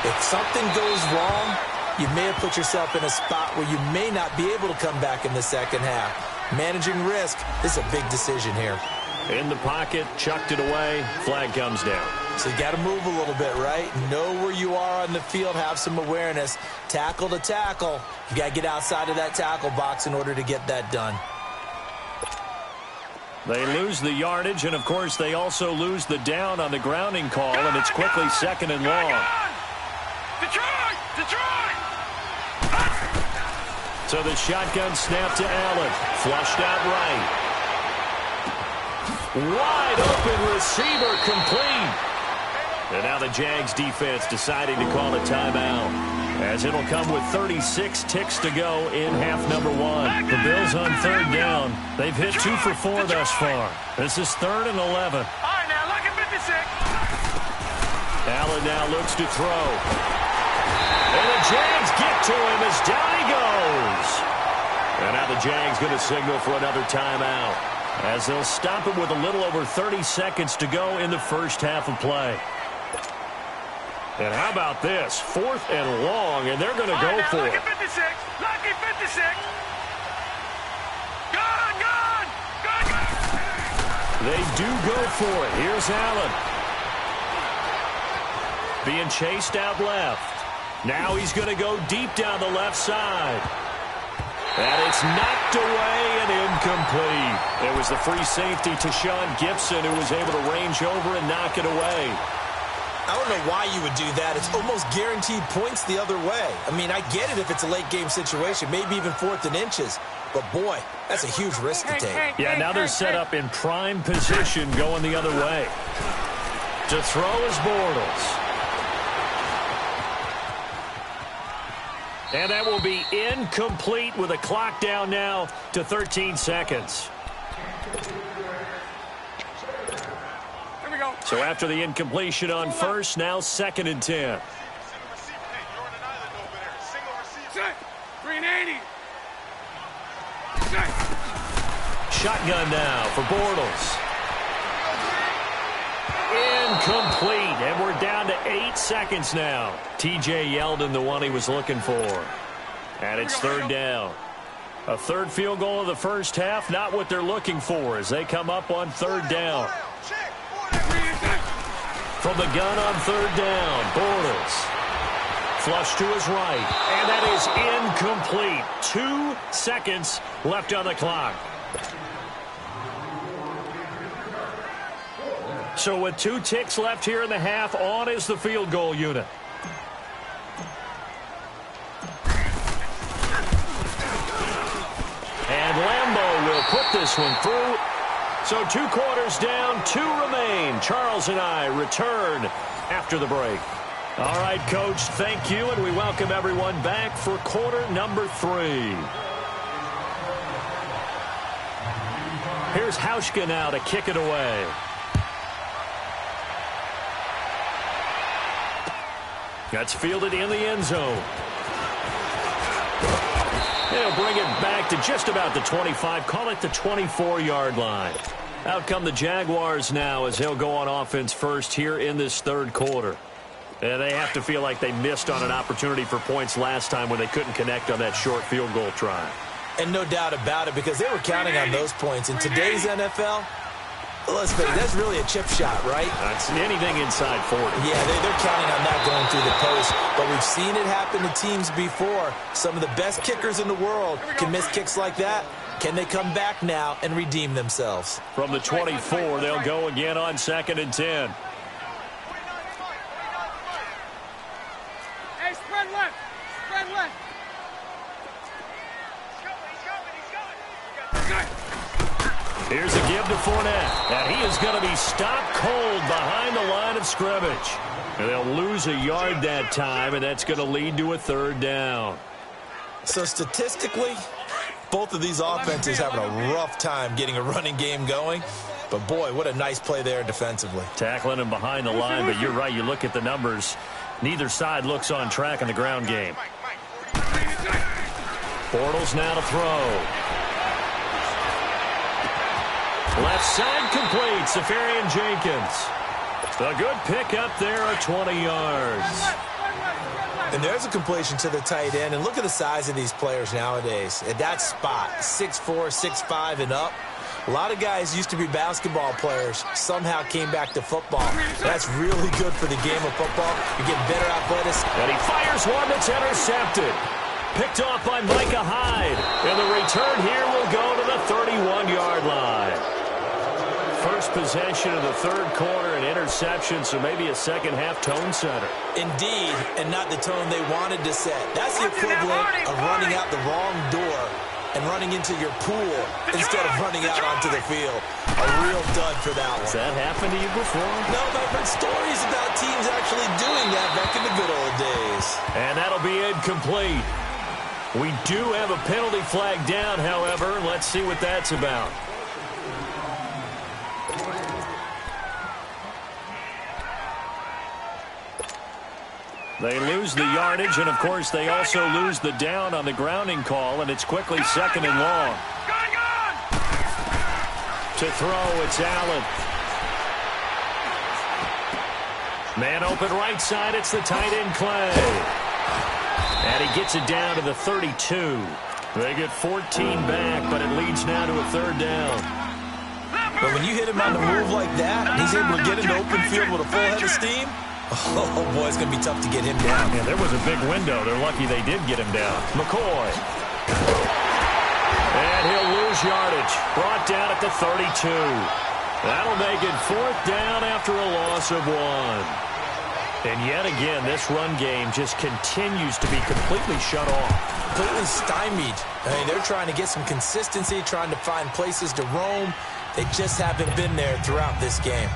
if something goes wrong, you may have put yourself in a spot where you may not be able to come back in the second half. Managing risk is a big decision here. In the pocket, chucked it away, flag comes down. So you got to move a little bit, right? Know where you are on the field, have some awareness. Tackle to tackle. You got to get outside of that tackle box in order to get that done. They lose the yardage, and of course they also lose the down on the grounding call, and it's quickly second and long. Detroit! Detroit! So the shotgun snap to Allen. Flushed out right. Wide open receiver complete. And now the Jags defense deciding to call a timeout, as it'll come with 36 ticks to go in half number 1. The Bills on third down. They've hit 2 for 4 thus far. This is 3rd and 11. All right, now look at 56. Allen now looks to throw. And the Jags get to him as down he goes. And now the Jags going to signal for another timeout, as they'll stop it with a little over 30 seconds to go in the first half of play. And how about this? 4th and long, and they're going to go for it. Lucky 56. Lucky 56. Gone, gone, gone, gone. They do go for it. Here's Allen. Being chased out left. Now he's going to go deep down the left side. And it's knocked away and incomplete. It was the free safety to Sean Gibson who was able to range over and knock it away. I don't know why you would do that. It's almost guaranteed points the other way. I mean, I get it if it's a late game situation, maybe even 4th and inches. But, boy, that's a huge risk to take. Yeah, now they're set up in prime position going the other way. To throw is Bortles. And that will be incomplete with a clock down now to 13 seconds. Here we go. So after the incompletion on first, now 2nd and 10. Set. 380. Set. Shotgun now for Bortles. Incomplete, and we're down to 8 seconds now. T.J. Yeldon, the one he was looking for. And it's 3rd down. A 3rd field goal of the first half, not what they're looking for as they come up on 3rd down. From the gun on 3rd down, Bortles. Flush to his right, and that is incomplete. 2 seconds left on the clock. So with 2 ticks left here in the half, on is the field goal unit. And Lambo will put this one through. So 2 quarters down, 2 remain. Charles and I return after the break. All right, Coach, thank you, and we welcome everyone back for quarter number 3. Here's Hauschka now to kick it away. That's fielded in the end zone. They'll bring it back to just about the 25, call it the 24-yard line. Out come the Jaguars now as they'll go on offense first here in this third quarter. And they have to feel like they missed on an opportunity for points last time when they couldn't connect on that short field goal try. And no doubt about it, because they were counting on those points. In today's NFL, let's face it, that's really a chip shot, right? That's anything inside 40. Yeah, they're counting on that going through the post. But we've seen it happen to teams before. Some of the best kickers in the world can miss kicks like that. Can they come back now and redeem themselves? From the 24, they'll go again on 2nd and 10. Hey, spread left. Spread left. Here's a give to Fournette, and he is going to be stopped cold behind the line of scrimmage. And they'll lose a yard that time, and that's going to lead to a 3rd down. So statistically, both of these offenses having a rough time getting a running game going. But, boy, what a nice play there defensively. Tackling him behind the line, but you're right. You look at the numbers. Neither side looks on track in the ground game. Bortles now to throw. Left side complete. Safarian Jenkins. A good pick up there at 20 yards. And there's a completion to the tight end. And look at the size of these players nowadays. At that spot, 6'4", 6'5", and up. A lot of guys used to be basketball players, somehow came back to football. That's really good for the game of football. You're getting better athletics. And he fires one that's intercepted. Picked off by Micah Hyde. And the return here will go to the 31-yard line. First possession of the third quarter, an interception, so maybe a second-half tone setter. Indeed, and not the tone they wanted to set. That's the equivalent of running out the wrong door and running into your pool instead of running out onto the field. A real dud for that one. Has that happened to you before? No, but I've heard stories about teams actually doing that back in the good old days. And that'll be incomplete. We do have a penalty flag down, however. Let's see what that's about. They lose the yardage, and, of course, they also lose the down on the grounding call, and it's quickly 2nd and long. To throw, it's Allen. Man open right side, it's the tight end Clay. And he gets it down to the 32. They get 14 back, but it leads now to a 3rd down. But when you hit him on the move like that, and he's able to get into open field with a full head of steam, oh, boy, it's going to be tough to get him down. Yeah, there was a big window. They're lucky they did get him down. McCoy. And he'll lose yardage. Brought down at the 32. That'll make it 4th down after a loss of 1. And yet again, this run game just continues to be completely shut off. Completely stymied. I mean, they're trying to get some consistency, trying to find places to roam. They just haven't been there throughout this game.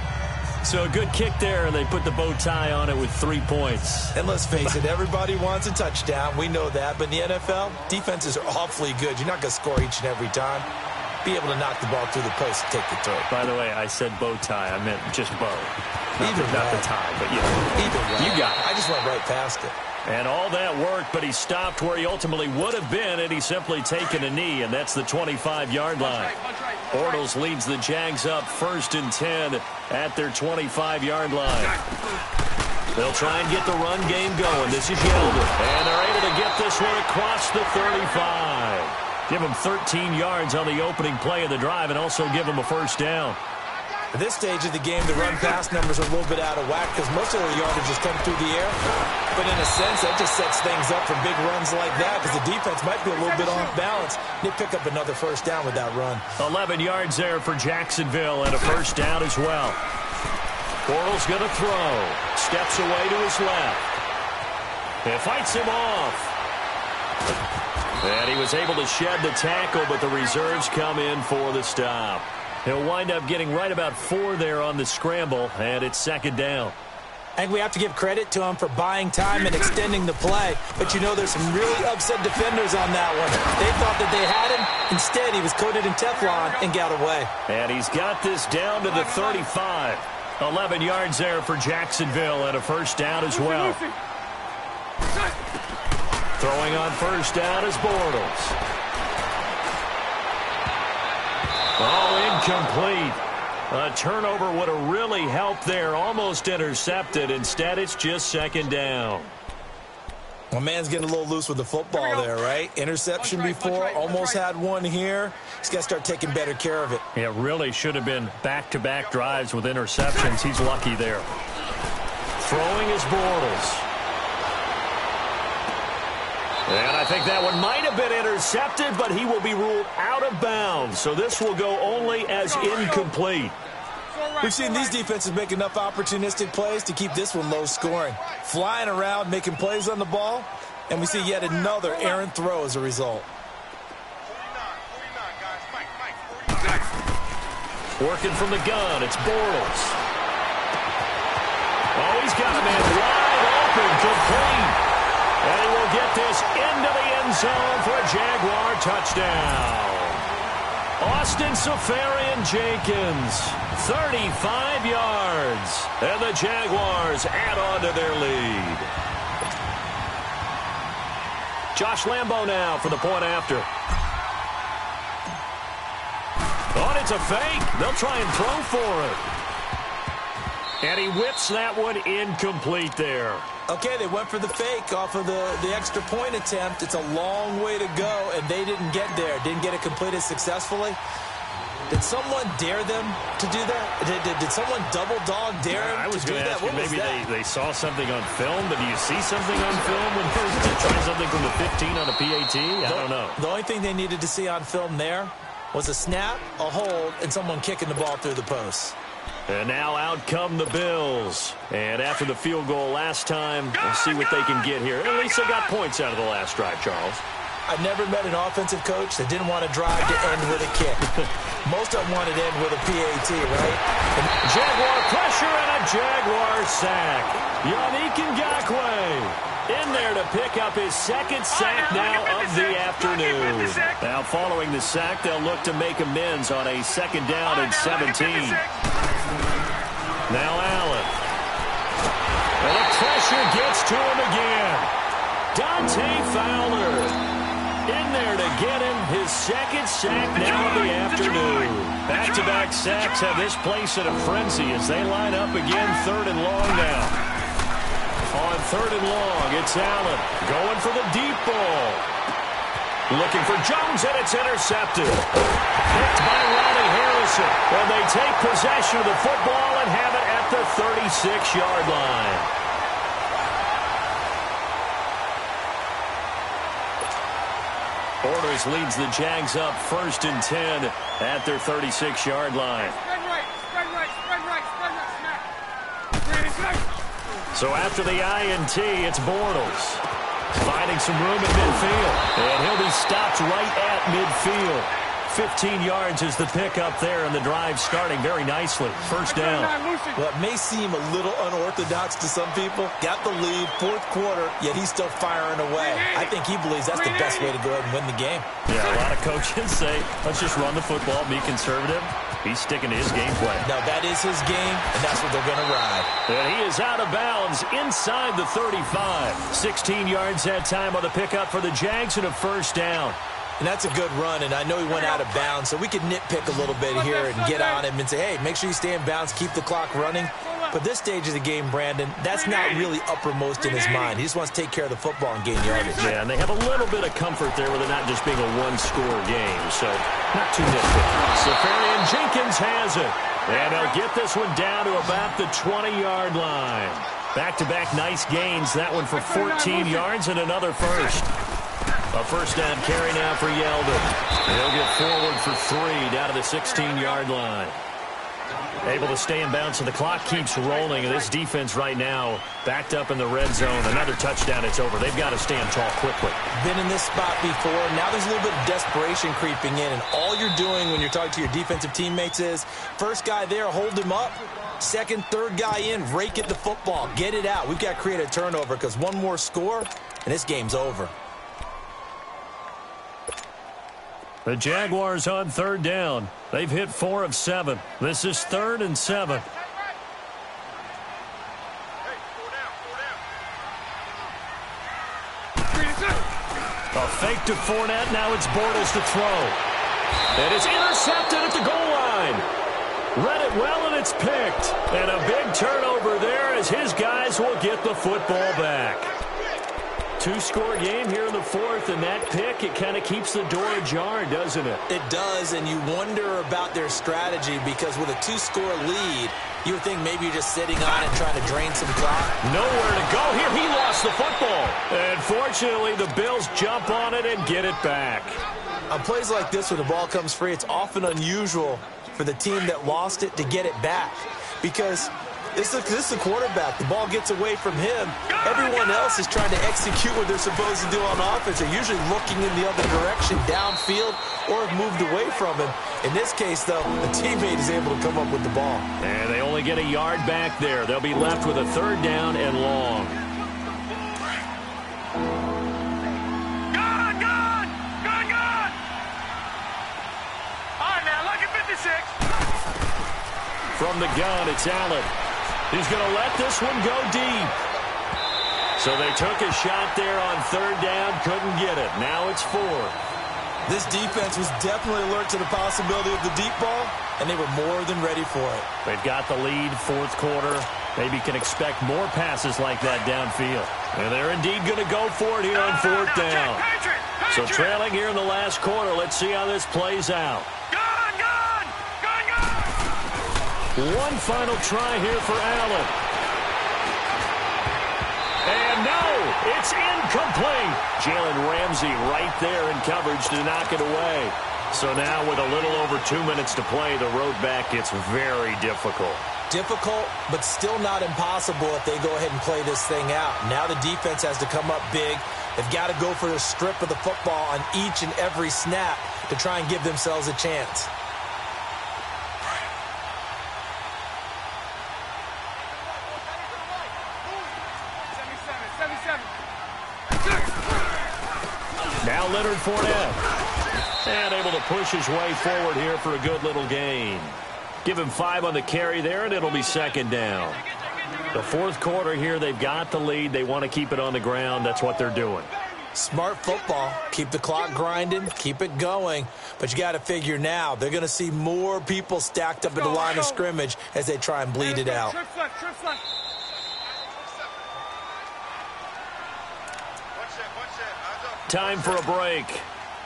So a good kick there, and they put the bow tie on it with 3 points. And let's face it, everybody wants a touchdown. We know that. But in the NFL, defenses are awfully good. You're not going to score each and every time. Be able to knock the ball through the post and take the throw. By the way, I said bow tie. I meant just bow. Not the tie, but Either way. You got it. I just went right past it. And all that worked, but he stopped where he ultimately would have been, and he's simply taken a knee, and that's the 25-yard line. Bortles leads the Jags up 1st and 10 at their 25-yard line. They'll try and get the run game going. This is Yeldon, and they're able to get this one across the 35. Give him 13 yards on the opening play of the drive and also give him a 1st down. At this stage of the game, the run-pass numbers are a little bit out of whack because most of the yardage has come through the air. But in a sense, that just sets things up for big runs like that because the defense might be a little bit off balance. They pick up another 1st down with that run. 11 yards there for Jacksonville and a 1st down as well. Bortles going to throw. Steps away to his left. It fights him off. And he was able to shed the tackle, but the reserves come in for the stop. He'll wind up getting right about 4 there on the scramble, and it's 2nd down. I think we have to give credit to him for buying time and extending the play. But, you know, there's some really upset defenders on that one. They thought that they had him. Instead, he was coated in Teflon and got away. And he's got this down to the 35. 11 yards there for Jacksonville and a first down as well. Throwing on first down is Bortles. Oh, incomplete. A turnover would have really helped there. Almost intercepted. Instead, it's just second down. Well, man's getting a little loose with the football there, right? Interception before, almost had one here. He's got to start taking better care of it. It really should have been back-to-back drives with interceptions. He's lucky there. Throwing is Bortles. And I think that one might have been intercepted, but he will be ruled out of bounds. So this will go only as incomplete. We've seen these defenses make enough opportunistic plays to keep this one low scoring. Flying around, making plays on the ball, and we see yet another errant throw as a result. Working from the gun, it's Bortles. Oh, he's got a man wide open, complete. And he will get this into the end zone for a Jaguar touchdown. Austin Seferian-Jenkins, 35 yards. And the Jaguars add on to their lead. Josh Lambo now for the point after. Oh, it's a fake. They'll try and throw for it. And he whips that one incomplete there. Okay, they went for the fake off of the extra point attempt. It's a long way to go, and they didn't get there. Didn't get it completed successfully. Did someone dare them to do that? Did someone double dog dare them to do that? What was that? Maybe they saw something on film, but do you see something on film when they try something from the 15 on a PAT? I don't know. The only thing they needed to see on film there was a snap, a hold, and someone kicking the ball through the post. And now out come the Bills. And after the field goal last time, we'll see what they can get here. At least they got points out of the last drive, Charles. I've never met an offensive coach that didn't want to drive to end with a kick. Most of them wanted to end with a PAT, right? And Jaguar pressure and a Jaguar sack. Yannick Ngakoue in there to pick up his second sack now of the afternoon. Now following the sack, they'll look to make amends on a second down and 17. Now Allen. And the pressure gets to him again. Dante Fowler in there to get him his second sack now of the afternoon. Back-to-back sacks have this place in a frenzy as they line up again third and long now. On third and long, it's Allen going for the deep ball. Looking for Jones, and it's intercepted. Picked by Ronnie Harrison. And they take possession of the football and have it at the 36-yard line. Bortles leads the Jags up 1st and 10 at their 36-yard line. Spread right, spread right, spread right, spread right, snap. So after the INT, it's Bortles. Finding some room in midfield. And he'll be stopped right at midfield. 15 yards is the pickup there, and the drive starting very nicely. First down. Well, it may seem a little unorthodox to some people. Got the lead, 4th quarter, yet he's still firing away. I think he believes that's the best way to go ahead and win the game. Yeah, a lot of coaches say, let's just run the football, be conservative. He's sticking to his game plan. Now, that is his game, and that's what they're going to ride. And he is out of bounds inside the 35. 16 yards that time on the pickup for the Jags and a first down. And that's a good run, and I know he went out of bounds, so we could nitpick a little bit here and get on him and say, hey, make sure you stay in bounds, keep the clock running. But this stage of the game, Brandon, that's not really uppermost in his mind. He just wants to take care of the football and gain yardage. Yeah, and they have a little bit of comfort there with it not just being a one-score game, so not too nitpicky. Seferian-Jenkins has it, and they'll get this one down to about the 20-yard line. Back-to-back nice gains, that one for 14 yards and another first. A first down carry now for Yeldon. He'll get forward for 3 down to the 16-yard line. Able to stay in bounds, so the clock keeps rolling. And this defense right now backed up in the red zone. Another touchdown, it's over. They've got to stand tall quickly. Been in this spot before. Now there's a little bit of desperation creeping in. And all you're doing when you're talking to your defensive teammates is, first guy there, hold him up. Second, third guy in, rake at the football. Get it out. We've got to create a turnover because one more score, and this game's over. The Jaguars on third down. They've hit 4 of 7. This is 3rd and 7. A fake to Fournette. Now it's Bortles to throw. And it's intercepted at the goal line. Read it well, and it's picked. And a big turnover there as his guys will get the football back. 2-score game here in the 4th, and that pick, it kind of keeps the door ajar, doesn't it? It does, and you wonder about their strategy because with a 2-score lead, you would think maybe you're just sitting on it trying to drain some clock. Nowhere to go here. He lost the football. And fortunately, the Bills jump on it and get it back. On plays like this where the ball comes free, it's often unusual for the team that lost it to get it back because this is the quarterback. The ball gets away from him. Everyone else is trying to execute what they're supposed to do on offense. They're usually looking in the other direction, downfield, or have moved away from him. In this case, though, the teammate is able to come up with the ball. And they only get a yard back there. They'll be left with a 3rd down and long. Gone! All right, now, look at 56. From the gun, it's Allen. He's going to let this one go deep. So they took a shot there on 3rd down, couldn't get it. Now it's 4th. This defense was definitely alert to the possibility of the deep ball, and they were more than ready for it. They've got the lead, 4th quarter. Maybe can expect more passes like that downfield. And they're indeed going to go for it here on 4th down. So trailing here in the last quarter, let's see how this plays out. One final try here for Allen. And no, it's incomplete. Jalen Ramsey right there in coverage to knock it away. So now with a little over 2 minutes to play, the road back gets very difficult. Difficult, but still not impossible if they go ahead and play this thing out. Now the defense has to come up big. They've got to go for the strip of the football on each and every snap to try and give themselves a chance. Now Leonard Fournette. And able to push his way forward here for a good little gain. Give him 5 on the carry there, and it'll be 2nd down. The 4th quarter here, they've got the lead. They want to keep it on the ground. That's what they're doing. Smart football. Keep the clock grinding. Keep it going. But you got to figure now, they're going to see more people stacked up at the line of scrimmage as they try and bleed it out. Time for a break.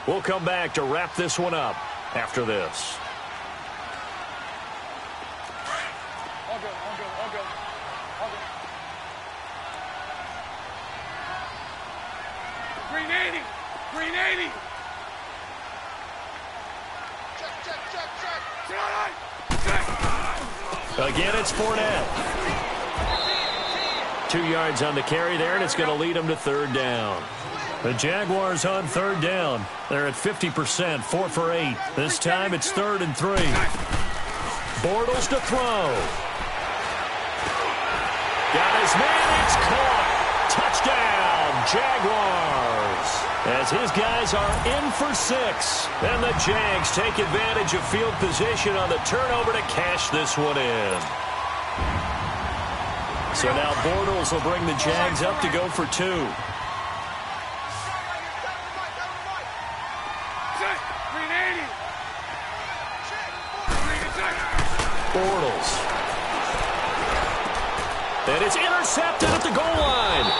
We'll come back to wrap this one up after this. All good. 380. Check. Again, it's Fournette. 2 yards on the carry there, and it's going to lead them to 3rd down. The Jaguars on 3rd down. They're at 50%, 4 for 8. This time it's 3rd and 3. Bortles to throw. Got his man, it's caught. Touchdown, Jaguars. As his guys are in for 6. And the Jags take advantage of field position on the turnover to cash this one in. So now Bortles will bring the Jags up to go for 2. Bortles. And it's intercepted at the goal line.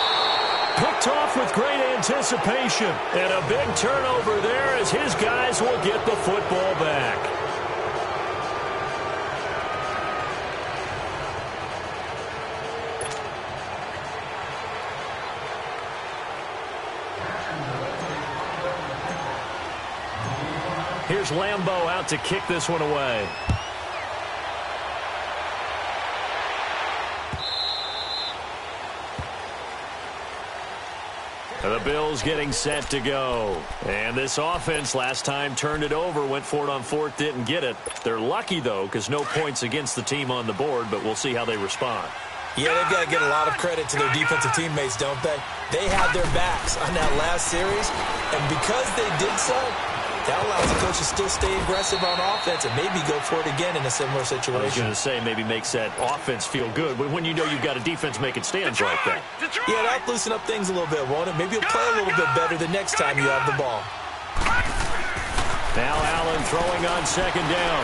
Picked off with great anticipation. And a big turnover there as his guys will get the football back. Here's Lambeau out to kick this one away. The Bills getting set to go. And this offense last time turned it over, went for it on fourth, didn't get it. They're lucky, though, because no points against the team on the board, but we'll see how they respond. Yeah, they've got to get a lot of credit to their defensive teammates, don't they? They had their backs on that last series, and because they did so, that allows the coach to still stay aggressive on offense and maybe go for it again in a similar situation. I was going to say maybe makes that offense feel good, but when you know you've got a defense making stands like that. Yeah, that'll loosen up things a little bit, won't it? Maybe you'll play a little bit better the next time you have the ball. Now Allen throwing on second down.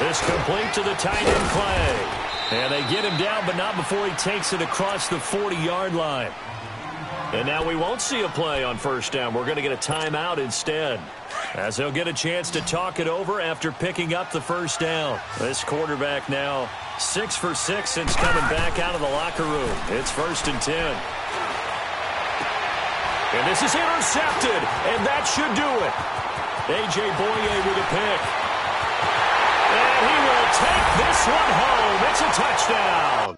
This complete to the tight end Clay. And they get him down, but not before he takes it across the 40-yard line. And now we won't see a play on first down. We're going to get a timeout instead, as they'll get a chance to talk it over after picking up the first down. This quarterback now 6 for 6 since coming back out of the locker room. It's 1st and 10. And this is intercepted, and that should do it. A.J. Boye with a pick. And he will take this one home. It's a touchdown.